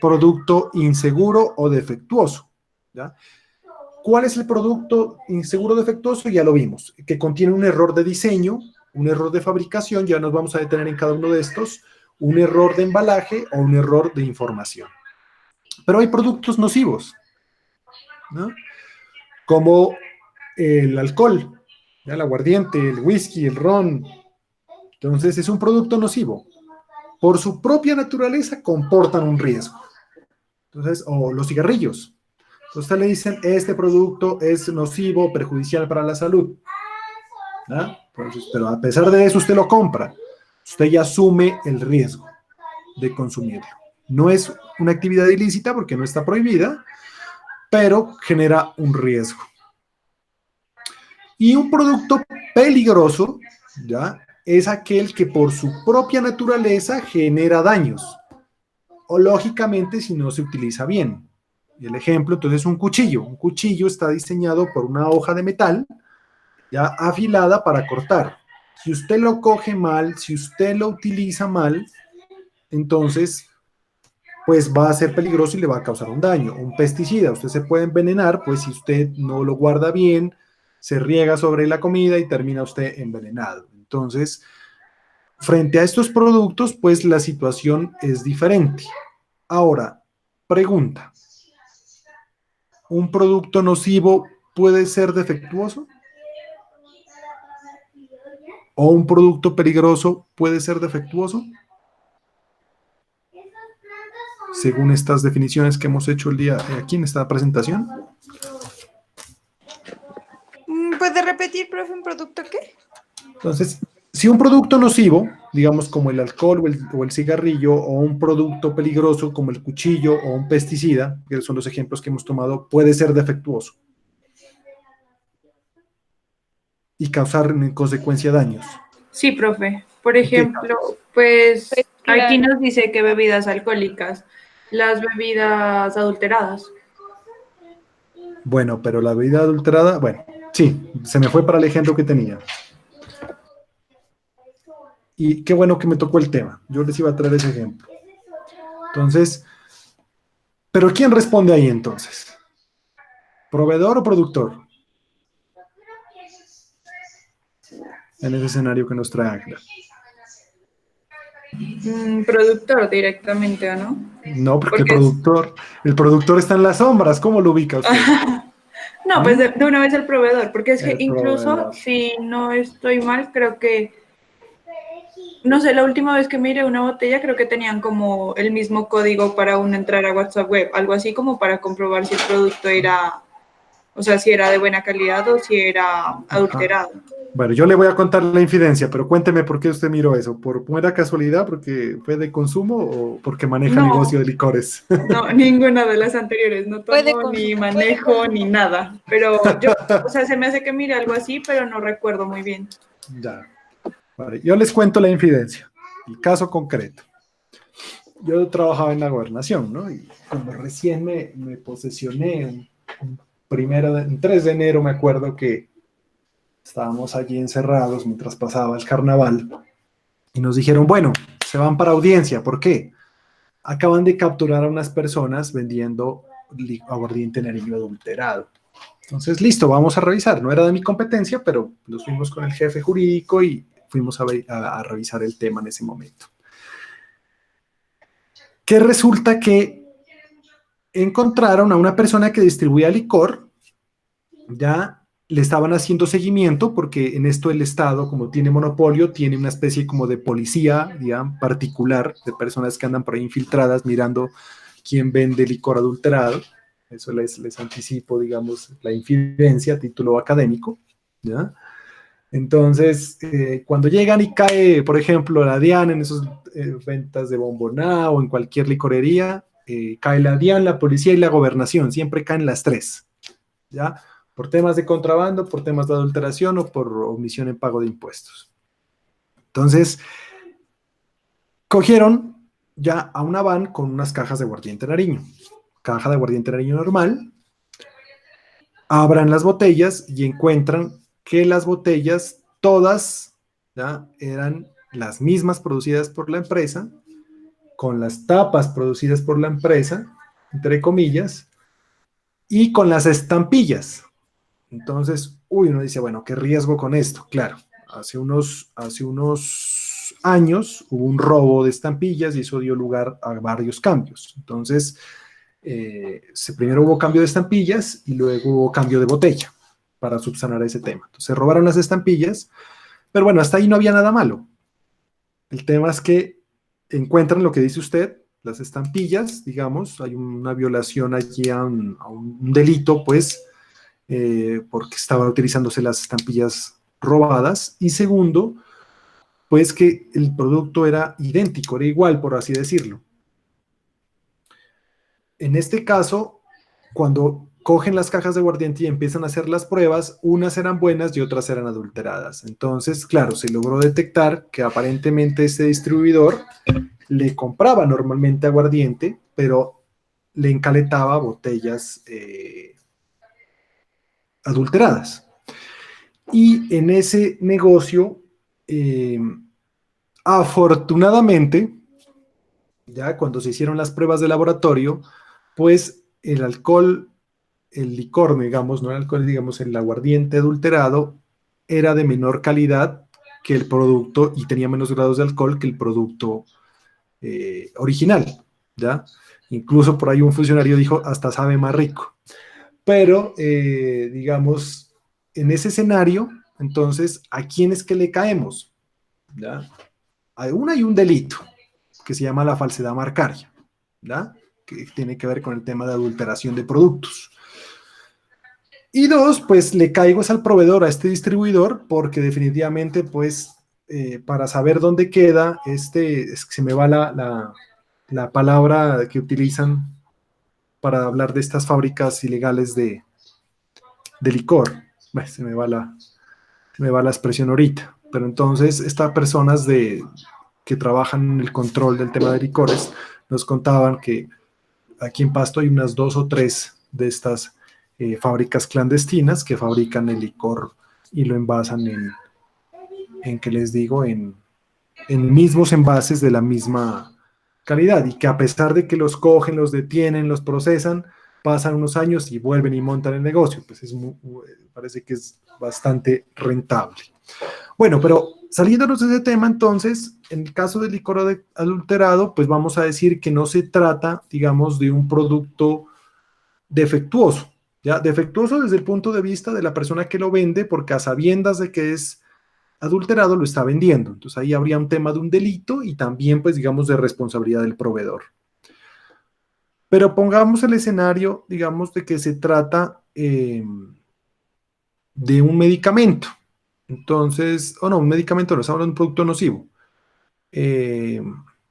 producto inseguro o defectuoso, ¿ya? ¿Cuál es el producto inseguro o defectuoso? Ya lo vimos, que contiene un error de diseño, un error de fabricación, ya nos vamos a detener en cada uno de estos, un error de embalaje o un error de información. Pero hay productos nocivos, ¿no? Como el alcohol, ¿ya? El aguardiente, el whisky, el ron. Entonces es un producto nocivo. por su propia naturaleza comportan un riesgo. Entonces, o los cigarrillos. Entonces le dicen, este producto es nocivo, perjudicial para la salud. ¿Ah? Entonces, pero a pesar de eso usted lo compra. Usted ya asume el riesgo de consumirlo. No es una actividad ilícita porque no está prohibida, pero genera un riesgo. Y un producto peligroso, ¿ya? Es aquel que por su propia naturaleza genera daños. O lógicamente si no se utiliza bien. Y el ejemplo, entonces, un cuchillo. Un cuchillo está diseñado por una hoja de metal, ya afilada para cortar. Si usted lo coge mal, si usted lo utiliza mal, entonces, pues va a ser peligroso y le va a causar un daño. Un pesticida, usted se puede envenenar, pues si usted no lo guarda bien, se riega sobre la comida y termina usted envenenado. Entonces, frente a estos productos, pues la situación es diferente. Ahora, pregunta. ¿Un producto nocivo puede ser defectuoso? ¿O un producto peligroso puede ser defectuoso? Según estas definiciones que hemos hecho el día aquí en esta presentación. ¿Puede repetir, profe, un producto qué? Entonces, si un producto nocivo, digamos como el alcohol o el cigarrillo, o un producto peligroso como el cuchillo o un pesticida, que son los ejemplos que hemos tomado, puede ser defectuoso y causar en consecuencia daños. Sí, profe. Por ejemplo, pues claro. aquí nos dice que bebidas alcohólicas, las bebidas adulteradas. Bueno, pero la bebida adulterada, bueno, sí, se me fue para el ejemplo que tenía. Y qué bueno que me tocó el tema. Yo les iba a traer ese ejemplo. Entonces, ¿pero quién responde ahí entonces? ¿Proveedor o productor? En ese escenario que nos trae Ángela. Productor directamente, ¿o no? No, porque Porque el productor está en las sombras. ¿Cómo lo ubica usted? No, pues de una vez el proveedor, porque es que El incluso proveedor. si no estoy mal, creo que, no sé, la última vez que miré una botella, creo que tenían como el mismo código para uno entrar a WhatsApp Web, algo así como para comprobar si el producto era, o sea, si era de buena calidad o si era adulterado. Bueno, yo le voy a contar la infidencia, pero cuénteme por qué usted miró eso. ¿Por mera casualidad, porque fue de consumo o porque maneja No. negocio de licores? No, ninguna de las anteriores, no Puede tomo ni consumir, manejo ni nada, pero yo, o sea, se me hace que mire algo así, pero no recuerdo muy bien. Ya. Vale, yo les cuento la infidencia, el caso concreto. Yo trabajaba en la gobernación, ¿no? Y cuando recién me posesioné, un 3 de enero me acuerdo que estábamos allí encerrados mientras pasaba el carnaval y nos dijeron, bueno, se van para audiencia. ¿Por qué? Acaban de capturar a unas personas vendiendo aguardiente nariño adulterado. Entonces, listo, vamos a revisar. No era de mi competencia, pero nos fuimos con el jefe jurídico y fuimos a revisar el tema en ese momento. Que resulta que encontraron a una persona que distribuía licor, ya le estaban haciendo seguimiento porque en esto el Estado, como tiene monopolio, tiene una especie como de policía, digamos, particular, de personas que andan por ahí infiltradas mirando quién vende licor adulterado. Eso les anticipo, digamos, la infidencia a título académico, ¿ya? Entonces, cuando llegan y cae, por ejemplo, la DIAN en esas ventas de Bomboná o en cualquier licorería, cae la DIAN, la policía y la gobernación, siempre caen las tres, ¿ya? Por temas de contrabando, por temas de adulteración o por omisión en pago de impuestos. Entonces, cogieron ya a una van con unas cajas de aguardiente nariño, caja de aguardiente nariño normal, abran las botellas y encuentran que las botellas todas ya eran las mismas producidas por la empresa, con las tapas producidas por la empresa, entre comillas, y con las estampillas. Entonces, uno dice, bueno, ¿qué riesgo con esto? Claro, hace unos años hubo un robo de estampillas y eso dio lugar a varios cambios. Entonces, primero hubo cambio de estampillas y luego hubo cambio de botella para subsanar ese tema. Entonces, se robaron las estampillas, pero bueno, hasta ahí no había nada malo. El tema es que encuentran lo que dice usted, las estampillas, digamos, hay una violación allí a un delito, pues, porque estaban utilizándose las estampillas robadas. Y segundo, pues que el producto era idéntico, era igual, por así decirlo. En este caso, cuando cogen las cajas de aguardiente y empiezan a hacer las pruebas, unas eran buenas y otras eran adulteradas. Entonces, claro, se logró detectar que aparentemente este distribuidor le compraba normalmente aguardiente, pero le encaletaba botellas adulteradas. Y en ese negocio, eh, afortunadamente, ya cuando se hicieron las pruebas de laboratorio, pues el alcohol, el licor, digamos, no el alcohol, digamos, el aguardiente adulterado era de menor calidad que el producto y tenía menos grados de alcohol que el producto original, ¿ya? Incluso por ahí un funcionario dijo, hasta sabe más rico. Pero, digamos, en ese escenario, entonces, ¿a quién es que le caemos? ¿Ya? Hay un delito que se llama la falsedad marcaria, ¿ya? Que tiene que ver con el tema de adulteración de productos. Y dos, pues le caigo es al proveedor, a este distribuidor, porque definitivamente, pues, para saber dónde queda, es que se me va la palabra que utilizan para hablar de estas fábricas ilegales de licor. Bueno, se me va la expresión ahorita. Pero entonces, estas personas que trabajan en el control del tema de licores nos contaban que aquí en Pasto hay unas 2 o 3 de estas fábricas clandestinas que fabrican el licor y lo envasan en ¿qué les digo? En mismos envases de la misma calidad y que a pesar de que los cogen, los detienen, los procesan, pasan unos años y vuelven y montan el negocio. Pues parece que es bastante rentable. Bueno, pero saliéndonos de ese tema, entonces, en el caso del licor adulterado, pues vamos a decir que no se trata, digamos, de un producto defectuoso, ¿ya? Defectuoso desde el punto de vista de la persona que lo vende, porque a sabiendas de que es adulterado lo está vendiendo. Entonces ahí habría un tema de un delito y también, pues, digamos, de responsabilidad del proveedor. Pero pongamos el escenario, digamos, de que se trata de un medicamento. Entonces, o no, un medicamento no, estamos hablando de un producto nocivo. Eh,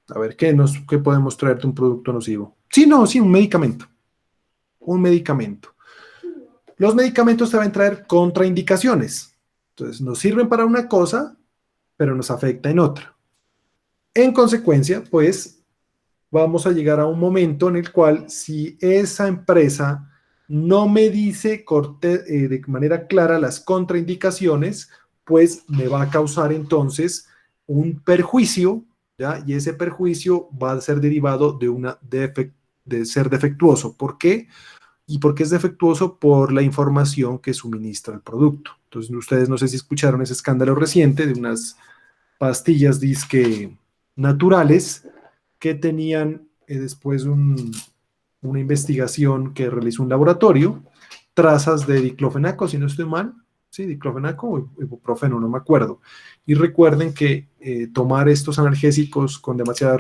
a ver, ¿qué podemos traer de un producto nocivo? Sí, no, sí, un medicamento. Un medicamento. Los medicamentos deben traer contraindicaciones. Entonces, nos sirven para una cosa, pero nos afecta en otra. En consecuencia, pues, vamos a llegar a un momento en el cual si esa empresa no me dice de manera clara las contraindicaciones, pues me va a causar entonces un perjuicio, ¿ya? Y ese perjuicio va a ser derivado de ser defectuoso. ¿Por qué? ¿Y por qué es defectuoso? Por la información que suministra el producto. Entonces, ustedes no sé si escucharon ese escándalo reciente de unas pastillas disque naturales que tenían después una investigación que realizó un laboratorio, trazas de diclofenaco, si no estoy mal, sí, diclofenaco o ibuprofeno, no me acuerdo. Y recuerden que tomar estos analgésicos con demasiada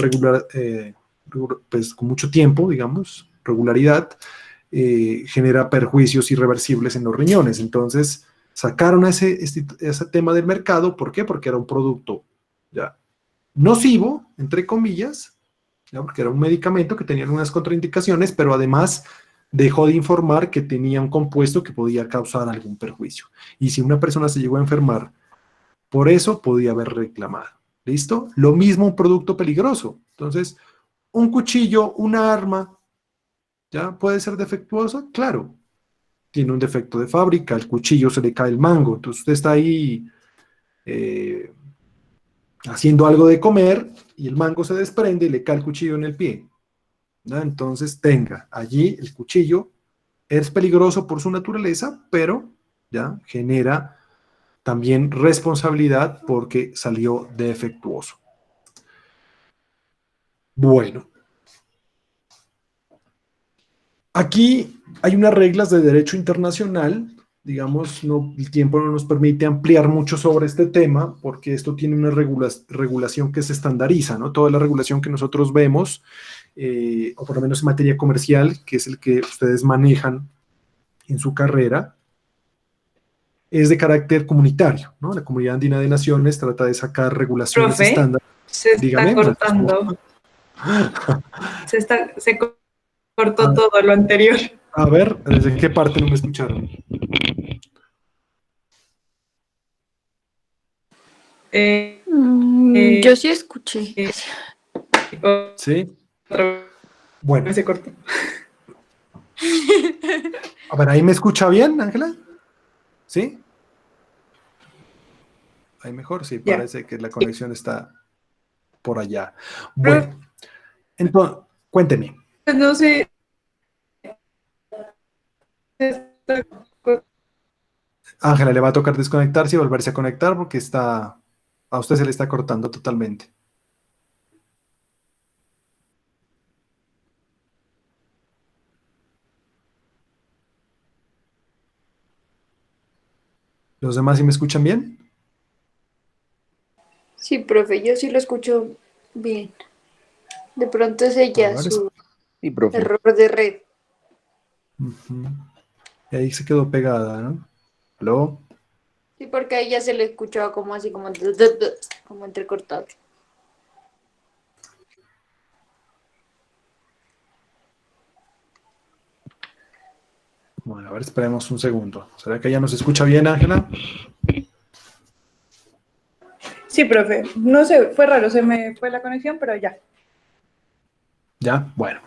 pues con mucho tiempo, digamos, regularidad, genera perjuicios irreversibles en los riñones. Entonces, sacaron ese tema del mercado. ¿Por qué? Porque era un producto ya nocivo, entre comillas, ¿ya? Porque era un medicamento que tenía algunas contraindicaciones, pero además dejó de informar que tenía un compuesto que podía causar algún perjuicio. Y si una persona se llegó a enfermar, por eso podía haber reclamado. ¿Listo? Lo mismo un producto peligroso. Entonces, un cuchillo, una arma, ¿ya puede ser defectuoso? Claro, tiene un defecto de fábrica, el cuchillo se le cae el mango, entonces usted está ahí haciendo algo de comer y el mango se desprende y le cae el cuchillo en el pie, ¿no? Entonces tenga, allí el cuchillo es peligroso por su naturaleza, pero ya genera también responsabilidad porque salió defectuoso. Bueno, aquí hay unas reglas de derecho internacional, digamos, no, el tiempo no nos permite ampliar mucho sobre este tema, porque esto tiene una regulación que se estandariza, ¿no? Toda la regulación que nosotros vemos, o por lo menos en materia comercial, que es el que ustedes manejan en su carrera, es de carácter comunitario, ¿no? La Comunidad Andina de Naciones trata de sacar regulaciones Profe, estándar. se está Dígame, cortando. Se cortó Ah. todo lo anterior. A ver, ¿desde qué parte no me escucharon? Yo sí escuché. Sí. Otra Bueno, vez se cortó. a ver, ¿ahí me escucha bien, Ángela? ¿Sí? Ahí mejor, sí, Ya. parece que la conexión está por allá. Bueno, entonces, cuénteme. Pues no sé. Está Ángela, le va a tocar desconectarse y volverse a conectar porque a usted se le está cortando totalmente. ¿Los demás sí me escuchan bien? Sí, profe, yo sí lo escucho bien. De pronto es A ella, ver, su Sí, profe. error de red. ujú. Y ahí se quedó pegada, ¿no? ¿Aló? Sí, porque a ella se le escuchaba como así, como entrecortado. Bueno, a ver, esperemos un segundo. ¿Será que ya nos escucha bien, Ángela? Sí, profe. No sé, fue raro, se me fue la conexión, pero ya. Ya, bueno.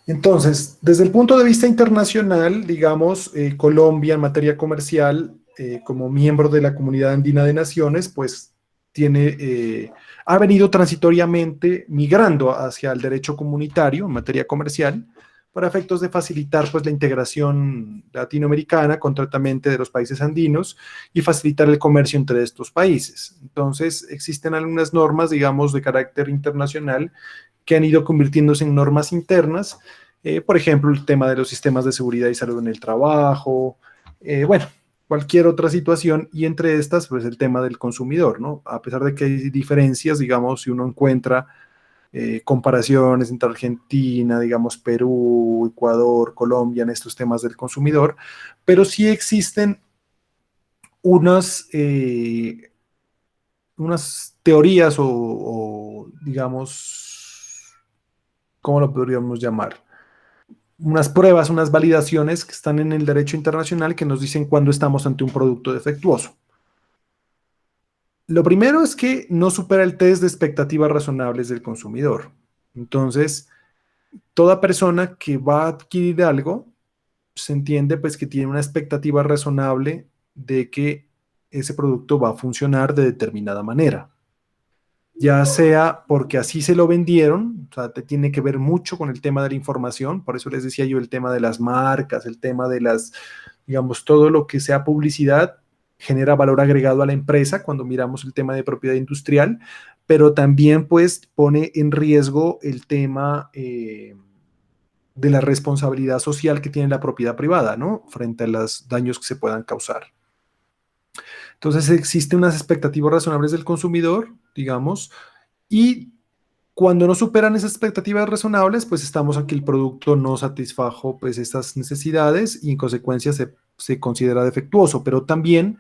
Entonces, desde el punto de vista internacional, digamos, Colombia en materia comercial, como miembro de la Comunidad Andina de Naciones, pues ha venido transitoriamente migrando hacia el derecho comunitario en materia comercial para efectos de facilitar pues la integración latinoamericana, concretamente de los países andinos, y facilitar el comercio entre estos países. Entonces, existen algunas normas, digamos, de carácter internacional que han ido convirtiéndose en normas internas, por ejemplo, el tema de los sistemas de seguridad y salud en el trabajo, bueno, cualquier otra situación, y entre estas, pues el tema del consumidor, ¿no? A pesar de que hay diferencias, digamos, si uno encuentra comparaciones entre Argentina, digamos, Perú, Ecuador, Colombia en estos temas del consumidor, pero sí existen unas teorías digamos, ¿cómo lo podríamos llamar? Unas pruebas, unas validaciones que están en el derecho internacional que nos dicen cuándo estamos ante un producto defectuoso. Lo primero es que no supera el test de expectativas razonables del consumidor. Entonces, toda persona que va a adquirir algo, se entiende pues que tiene una expectativa razonable de que ese producto va a funcionar de determinada manera. Ya sea porque así se lo vendieron, o sea, te tiene que ver mucho con el tema de la información, por eso les decía yo el tema de las marcas, el tema de las, digamos, todo lo que sea publicidad genera valor agregado a la empresa cuando miramos el tema de propiedad industrial, pero también pues pone en riesgo el tema de la responsabilidad social que tiene la propiedad privada, ¿no? Frente a los daños que se puedan causar. Entonces existen unas expectativas razonables del consumidor, digamos, y cuando no superan esas expectativas razonables, pues estamos a que el producto no satisfajo pues estas necesidades y en consecuencia se considera defectuoso, pero también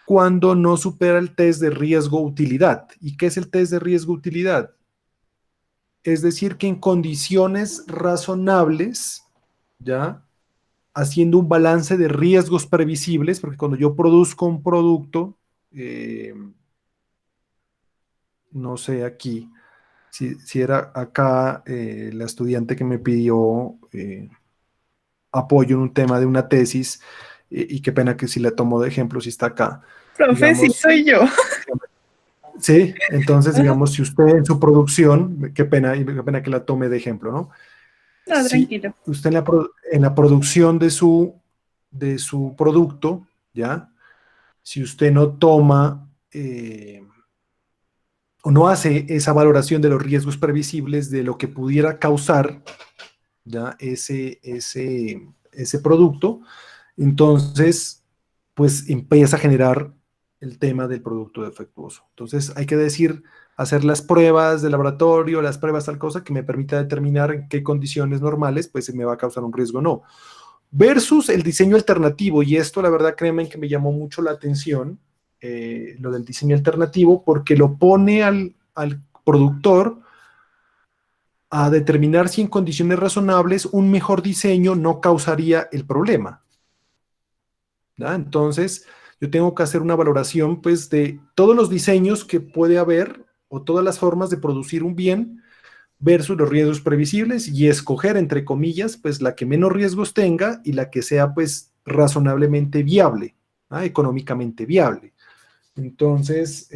cuando no supera el test de riesgo-utilidad. ¿Y qué es el test de riesgo-utilidad? Es decir, que en condiciones razonables, ¿ya? Haciendo un balance de riesgos previsibles, porque cuando yo produzco un producto, no sé aquí, si era acá la estudiante que me pidió apoyo en un tema de una tesis, y qué pena que si la tomo de ejemplo, si está acá. Profe, sí, Digamos, soy yo. sí, entonces Ajá. digamos, si usted en su producción, qué pena que la tome de ejemplo, ¿no? No, Si tranquilo. usted en la producción de su producto, ¿ya? Si usted no toma o no hace esa valoración de los riesgos previsibles de lo que pudiera causar, ¿ya? Ese producto, Entonces, pues empieza a generar el tema del producto defectuoso. Entonces, hay que decir, hacer las pruebas de laboratorio, las pruebas tal cosa que me permita determinar en qué condiciones normales, pues se me va a causar un riesgo o no. Versus el diseño alternativo, y esto la verdad créanme que me llamó mucho la atención, lo del diseño alternativo, porque lo pone al productor a determinar si en condiciones razonables un mejor diseño no causaría el problema. ¿Ya? Entonces, yo tengo que hacer una valoración pues, de todos los diseños que puede haber o todas las formas de producir un bien versus los riesgos previsibles y escoger, entre comillas, pues la que menos riesgos tenga y la que sea pues razonablemente viable, ¿ah? Económicamente viable. Entonces,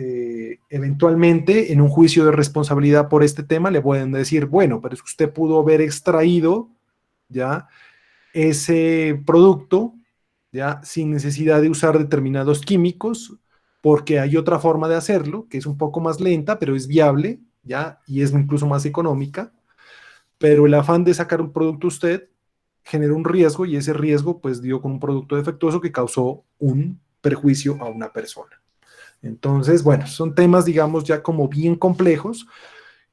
eventualmente, en un juicio de responsabilidad por este tema, le pueden decir, bueno, pero es que usted pudo haber extraído ya ese producto ya sin necesidad de usar determinados químicos, porque hay otra forma de hacerlo, que es un poco más lenta, pero es viable, ya, y es incluso más económica, pero el afán de sacar un producto usted genera un riesgo y ese riesgo pues dio con un producto defectuoso que causó un perjuicio a una persona. Entonces, bueno, son temas, digamos, ya como bien complejos,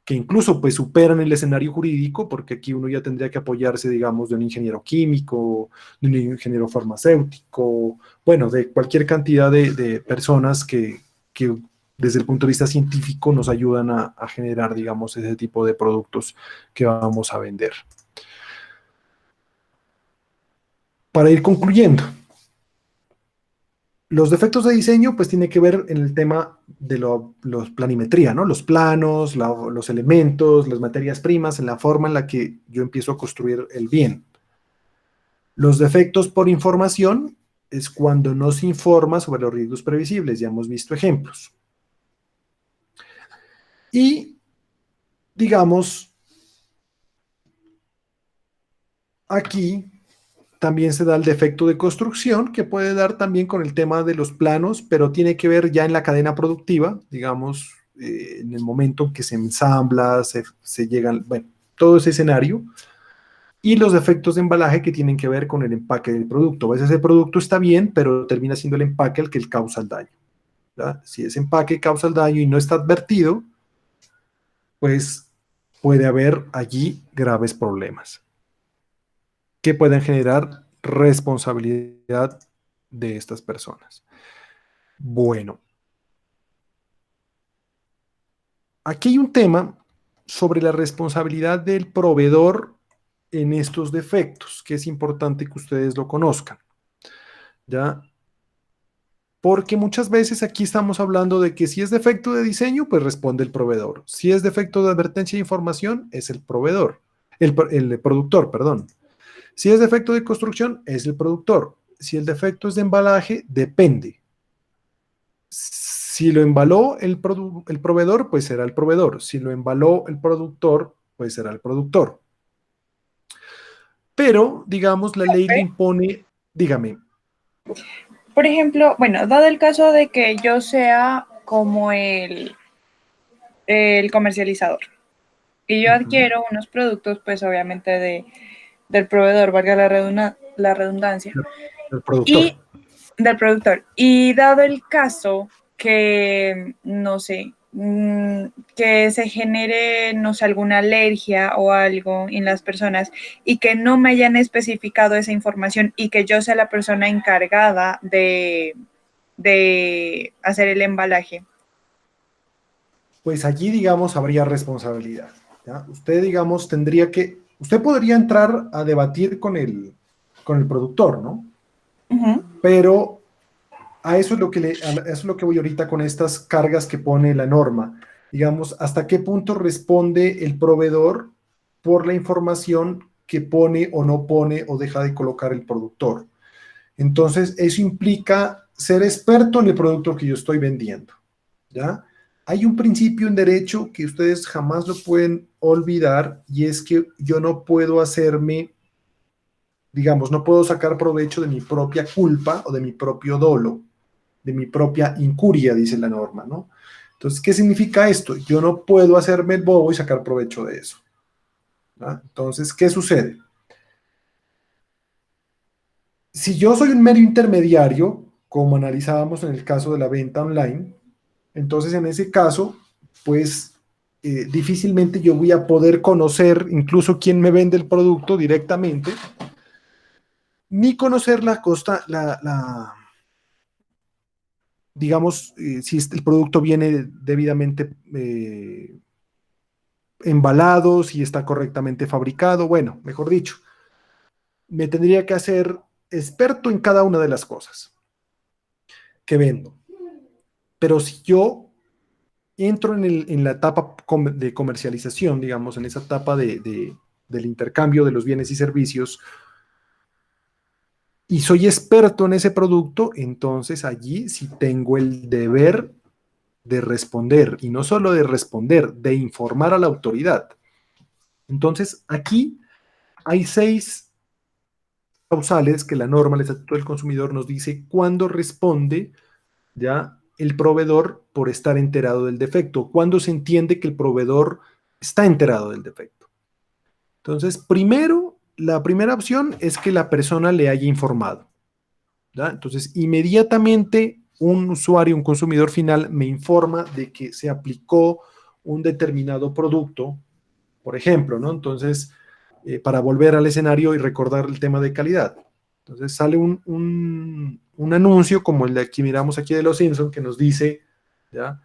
que incluso pues superan el escenario jurídico, porque aquí uno ya tendría que apoyarse, digamos, de un ingeniero químico, de un ingeniero farmacéutico, bueno, de cualquier cantidad de personas que desde el punto de vista científico nos ayudan a generar, digamos, ese tipo de productos que vamos a vender. Para ir concluyendo, los defectos de diseño, pues tiene que ver en el tema de los planimetría, ¿no? Los planos, los elementos, las materias primas, en la forma en la que yo empiezo a construir el bien. Los defectos por información es cuando no se informa sobre los riesgos previsibles, ya hemos visto ejemplos. Y, digamos, aquí también se da el defecto de construcción, que puede dar también con el tema de los planos, pero tiene que ver ya en la cadena productiva, digamos, en el momento en que se ensambla, se llegan, bueno, todo ese escenario, y los defectos de embalaje que tienen que ver con el empaque del producto. A veces el producto está bien, pero termina siendo el empaque el que causa el daño, ¿verdad? Si ese empaque causa el daño y no está advertido, pues puede haber allí graves problemas que pueden generar responsabilidad de estas personas. Bueno, aquí hay un tema sobre la responsabilidad del proveedor en estos defectos, que es importante que ustedes lo conozcan, ¿ya? Porque muchas veces aquí estamos hablando de que si es defecto de diseño, pues responde el proveedor. Si es defecto de advertencia de información, es el proveedor, el productor, perdón. Si es defecto de construcción, es el productor. Si el defecto es de embalaje, depende. Si lo embaló el proveedor, pues será el proveedor. Si lo embaló el productor, pues será el productor. Pero, digamos, la ley le impone, dígame. Por ejemplo, bueno, dado el caso de que yo sea como el comercializador y yo adquiero unos productos, pues obviamente del proveedor, valga la redundancia, El productor. y del productor. Y dado el caso que, no sé, que se genere, no sé, alguna alergia o algo en las personas y que no me hayan especificado esa información y que yo sea la persona encargada de hacer el embalaje. Pues allí, digamos, habría responsabilidad, ¿ya? Usted, digamos, usted podría entrar a debatir con el productor, ¿no? Pero a eso es eso es lo que voy ahorita con estas cargas que pone la norma. Digamos, hasta qué punto responde el proveedor por la información que pone o no pone o deja de colocar el productor. Entonces, eso implica ser experto en el producto que yo estoy vendiendo, ¿ya? Hay un principio en derecho que ustedes jamás lo pueden olvidar y es que yo no puedo digamos, no puedo sacar provecho de mi propia culpa o de mi propio dolo, de mi propia incuria, dice la norma, ¿no? Entonces, ¿qué significa esto? Yo no puedo hacerme el bobo y sacar provecho de eso, ¿no? Entonces, ¿qué sucede? Si yo soy un mero intermediario, como analizábamos en el caso de la venta online, entonces en ese caso, pues difícilmente yo voy a poder conocer incluso quién me vende el producto directamente, ni conocer la costa, digamos, si el producto viene debidamente embalado, si está correctamente fabricado, bueno, mejor dicho, me tendría que hacer experto en cada una de las cosas que vendo. Pero si yo entro en la etapa de comercialización, digamos, en esa etapa del intercambio de los bienes y servicios, y soy experto en ese producto, entonces allí sí tengo el deber de responder, y no solo de responder, de informar a la autoridad. Entonces, aquí hay 6 causales que la norma, el Estatuto del Consumidor nos dice cuándo responde ya el proveedor por estar enterado del defecto, cuándo se entiende que el proveedor está enterado del defecto. Entonces, primero, la primera opción es que la persona le haya informado, ¿ya? Entonces, inmediatamente un usuario, un consumidor final me informa de que se aplicó un determinado producto, por ejemplo, ¿no? Entonces, para volver al escenario y recordar el tema de calidad. Entonces sale un anuncio como el de aquí, miramos aquí de Los Simpson, que nos dice, ¿ya?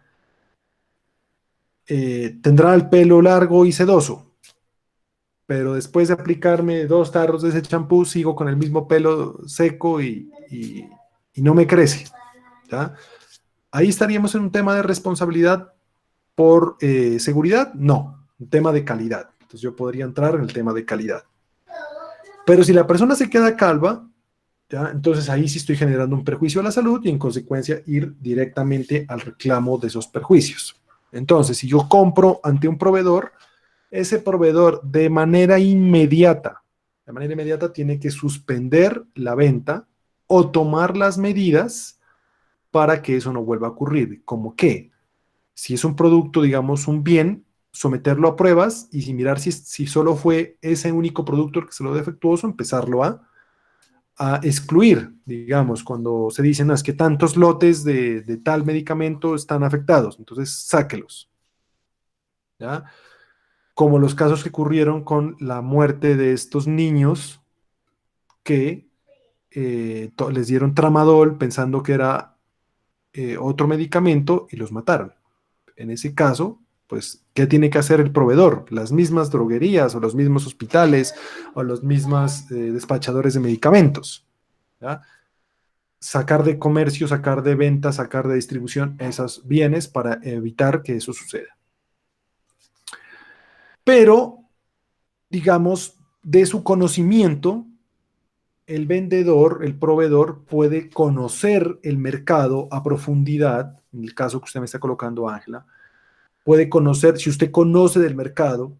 Tendrá el pelo largo y sedoso, pero después de aplicarme 2 tarros de ese champú, sigo con el mismo pelo seco y no me crece, ¿ya? Ahí estaríamos en un tema de responsabilidad por seguridad, no, un tema de calidad. Entonces yo podría entrar en el tema de calidad. Pero si la persona se queda calva, ¿ya? Entonces ahí sí estoy generando un perjuicio a la salud y en consecuencia ir directamente al reclamo de esos perjuicios. Entonces, si yo compro ante un proveedor, ese proveedor de manera inmediata tiene que suspender la venta o tomar las medidas para que eso no vuelva a ocurrir. ¿Cómo qué? Si es un producto, digamos, un bien, someterlo a pruebas y si mirar si solo fue ese único producto el que se lo defectuoso, empezarlo a excluir, digamos, cuando se dice, no, es que tantos lotes de tal medicamento están afectados, entonces sáquelos, ¿ya? Como los casos que ocurrieron con la muerte de estos niños que les dieron tramadol pensando que era otro medicamento y los mataron. En ese caso, pues, ¿qué tiene que hacer el proveedor? Las mismas droguerías o los mismos hospitales o los mismos despachadores de medicamentos, ¿ya? Sacar de comercio, sacar de venta, sacar de distribución esos bienes para evitar que eso suceda. Pero, digamos, de su conocimiento, el vendedor, el proveedor puede conocer el mercado a profundidad, en el caso que usted me está colocando, Ángela, puede conocer, si usted conoce del mercado,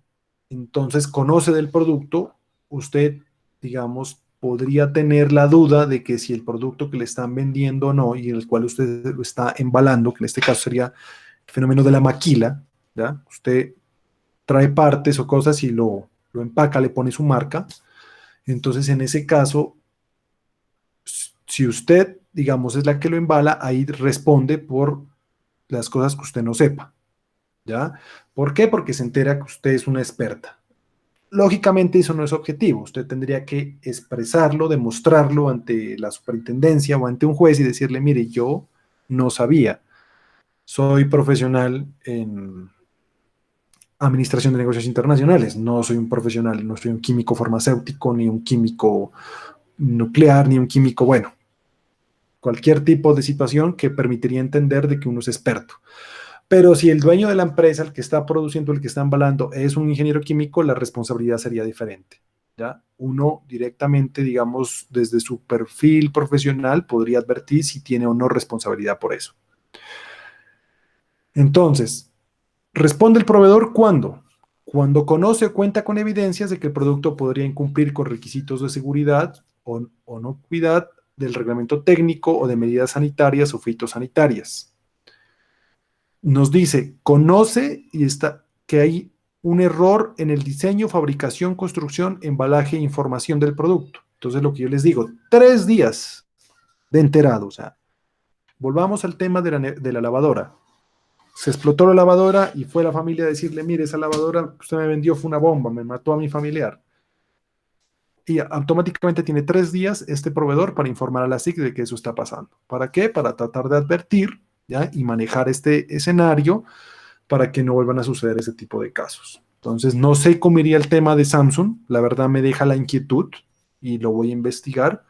entonces conoce del producto, usted, digamos, podría tener la duda de que si el producto que le están vendiendo o no, y en el cual usted lo está embalando, que en este caso sería el fenómeno de la maquila, ¿ya? Usted trae partes o cosas y lo empaca, le pone su marca, entonces en ese caso, si usted, digamos, es la que lo embala, ahí responde por las cosas que usted no sepa, ¿ya? ¿Por qué? Porque se entera que usted es una experta. Lógicamente eso no es objetivo, usted tendría que expresarlo, demostrarlo ante la superintendencia o ante un juez y decirle, mire, yo no sabía, soy profesional en administración de negocios internacionales, no soy un profesional, no soy un químico farmacéutico, ni un químico nuclear, ni un químico, bueno, cualquier tipo de situación que permitiría entender de que uno es experto. Pero si el dueño de la empresa, el que está produciendo, el que está embalando, es un ingeniero químico, la responsabilidad sería diferente, ¿ya? Uno directamente, digamos, desde su perfil profesional, podría advertir si tiene o no responsabilidad por eso. Entonces, responde el proveedor ¿cuándo? Cuando conoce o cuenta con evidencias de que el producto podría incumplir con requisitos de seguridad o no cuidad del reglamento técnico o de medidas sanitarias o fitosanitarias. Nos dice, conoce y está que hay un error en el diseño, fabricación, construcción, embalaje e información del producto. Entonces, lo que yo les digo, 3 días de enterado. O sea, volvamos al tema de la lavadora. Se explotó la lavadora y fue la familia a decirle, mire, esa lavadora que usted me vendió fue una bomba, me mató a mi familiar. Y automáticamente tiene 3 días este proveedor para informar a la SIC de que eso está pasando. ¿Para qué? Para tratar de advertir, ¿ya? Y manejar este escenario para que no vuelvan a suceder ese tipo de casos. Entonces, no sé cómo iría el tema de Samsung. La verdad me deja la inquietud y lo voy a investigar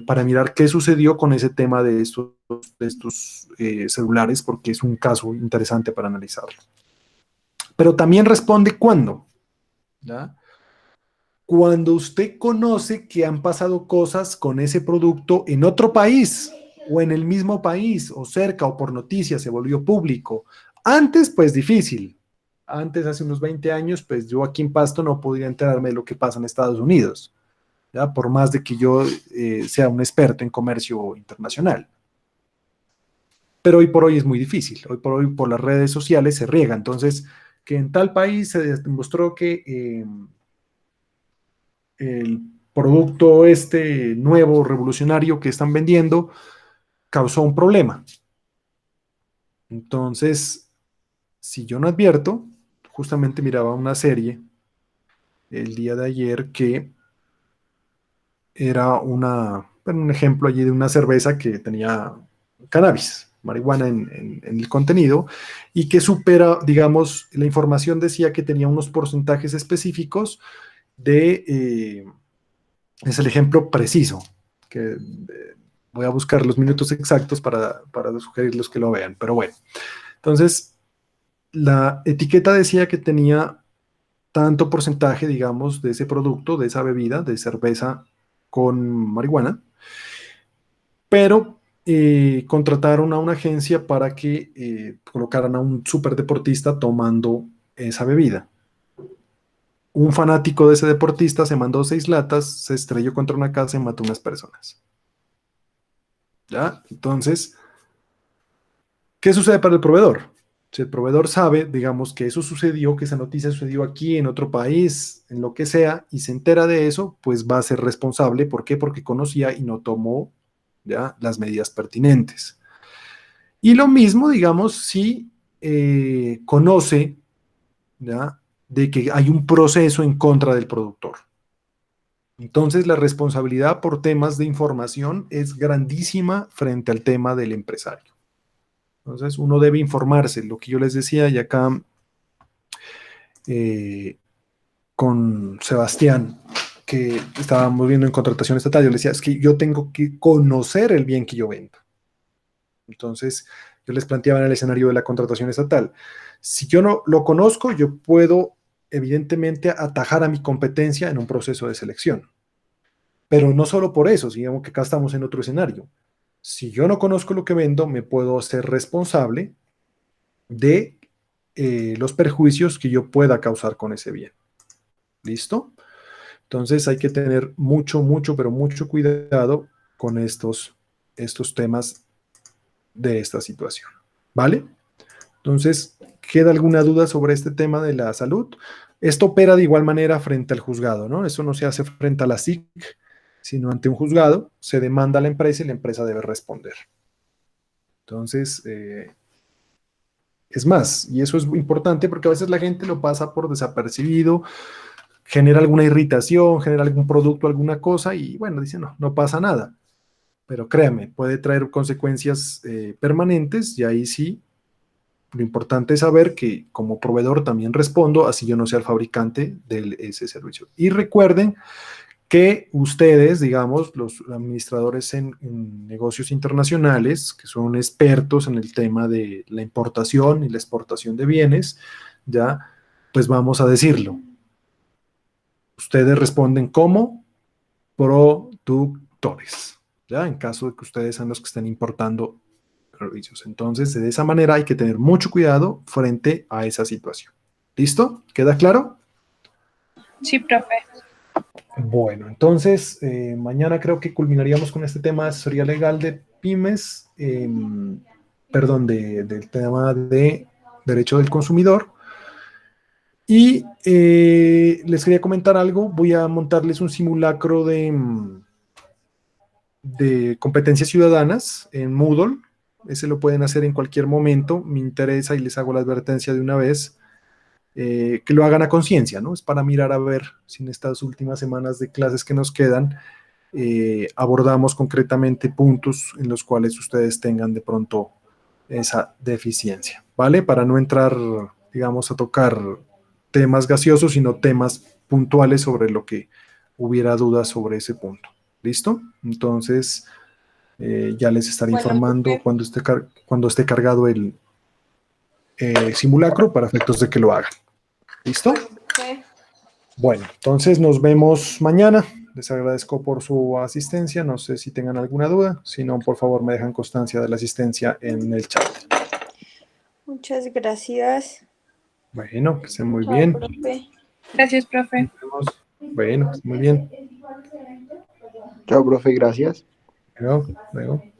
para mirar qué sucedió con ese tema de estos celulares, porque es un caso interesante para analizarlo. Pero también responde cuándo, ¿ya? Cuando usted conoce que han pasado cosas con ese producto en otro país, o en el mismo país, o cerca, o por noticias, se volvió público. Antes, pues difícil. Antes, hace unos 20 años, pues yo aquí en Pasto no podía enterarme de lo que pasa en Estados Unidos, ¿ya? Por más de que yo sea un experto en comercio internacional. Pero hoy por hoy es muy difícil. Hoy por hoy, por las redes sociales se riega. Entonces, que en tal país se demostró que el producto este nuevo, revolucionario que están vendiendo, causó un problema. Entonces, si yo no advierto, justamente miraba una serie el día de ayer que era un ejemplo allí de una cerveza que tenía cannabis, marihuana en el contenido, y que supera, digamos, la información decía que tenía unos porcentajes específicos es el ejemplo preciso, que voy a buscar los minutos exactos para sugerirles que lo vean, pero bueno. Entonces, la etiqueta decía que tenía tanto porcentaje, digamos, de ese producto, de esa bebida, de cerveza con marihuana, pero contrataron a una agencia para que colocaran a un superdeportista tomando esa bebida. Un fanático de ese deportista se mandó 6 latas, se estrelló contra una casa y mató unas personas. ¿Ya? Entonces, ¿qué sucede para el proveedor? Si el proveedor sabe, digamos, que eso sucedió, que esa noticia sucedió aquí, en otro país, en lo que sea, y se entera de eso, pues va a ser responsable. ¿Por qué? Porque conocía y no tomó, ¿ya?, las medidas pertinentes. Y lo mismo, digamos, si conoce, ¿ya?, de que hay un proceso en contra del productor. Entonces, la responsabilidad por temas de información es grandísima frente al tema del empresario. Entonces, uno debe informarse, lo que yo les decía, y acá con Sebastián, que estábamos viendo en contratación estatal, yo le decía, es que yo tengo que conocer el bien que yo vendo. Entonces, yo les planteaba en el escenario de la contratación estatal, si yo no lo conozco, yo puedo evidentemente atajar a mi competencia en un proceso de selección. Pero no solo por eso, digamos que acá estamos en otro escenario. Si yo no conozco lo que vendo, me puedo hacer responsable de los perjuicios que yo pueda causar con ese bien. ¿Listo? Entonces hay que tener mucho, pero mucho cuidado con estos temas de esta situación. ¿Vale? Entonces, ¿queda alguna duda sobre este tema de la salud? Esto opera de igual manera frente al juzgado, ¿no? Eso no se hace frente a la SIC, sino ante un juzgado, se demanda a la empresa y la empresa debe responder. Entonces, es más, y eso es importante porque a veces la gente lo pasa por desapercibido, genera alguna irritación, genera algún producto, alguna cosa, y bueno, dice, no pasa nada. Pero créame, puede traer consecuencias permanentes, y ahí sí, lo importante es saber que como proveedor también respondo, así yo no sea el fabricante de ese servicio. Y recuerden que ustedes, digamos, los administradores en negocios internacionales, que son expertos en el tema de la importación y la exportación de bienes, ya, pues vamos a decirlo. Ustedes responden como productores, ya, en caso de que ustedes sean los que estén importando servicios. Entonces, de esa manera hay que tener mucho cuidado frente a esa situación. ¿Listo? ¿Queda claro? Sí, profe. Bueno, entonces, mañana creo que culminaríamos con este tema de asesoría legal de pymes, del tema de derecho del consumidor. Y les quería comentar algo. Voy a montarles un simulacro de competencias ciudadanas en Moodle. Ese lo pueden hacer en cualquier momento. Me interesa y les hago la advertencia de una vez. Que lo hagan a conciencia, ¿no? Es para mirar a ver si en estas últimas semanas de clases que nos quedan abordamos concretamente puntos en los cuales ustedes tengan de pronto esa deficiencia, ¿vale? Para no entrar, digamos, a tocar temas gaseosos, sino temas puntuales sobre lo que hubiera dudas sobre ese punto. ¿Listo? Entonces, ya les estaré Bueno, informando profe. cuando esté cargado el simulacro para efectos de que lo hagan. ¿Listo? Sí. Bueno, entonces nos vemos mañana. Les agradezco por su asistencia. No sé si tengan alguna duda. Si no, por favor, me dejan constancia de la asistencia en el chat. Muchas gracias. Bueno, que estén muy Chao, bien. profe. Gracias, profe. Nos vemos. Bueno, que estén muy bien. Chao, profe, gracias. Luego, luego.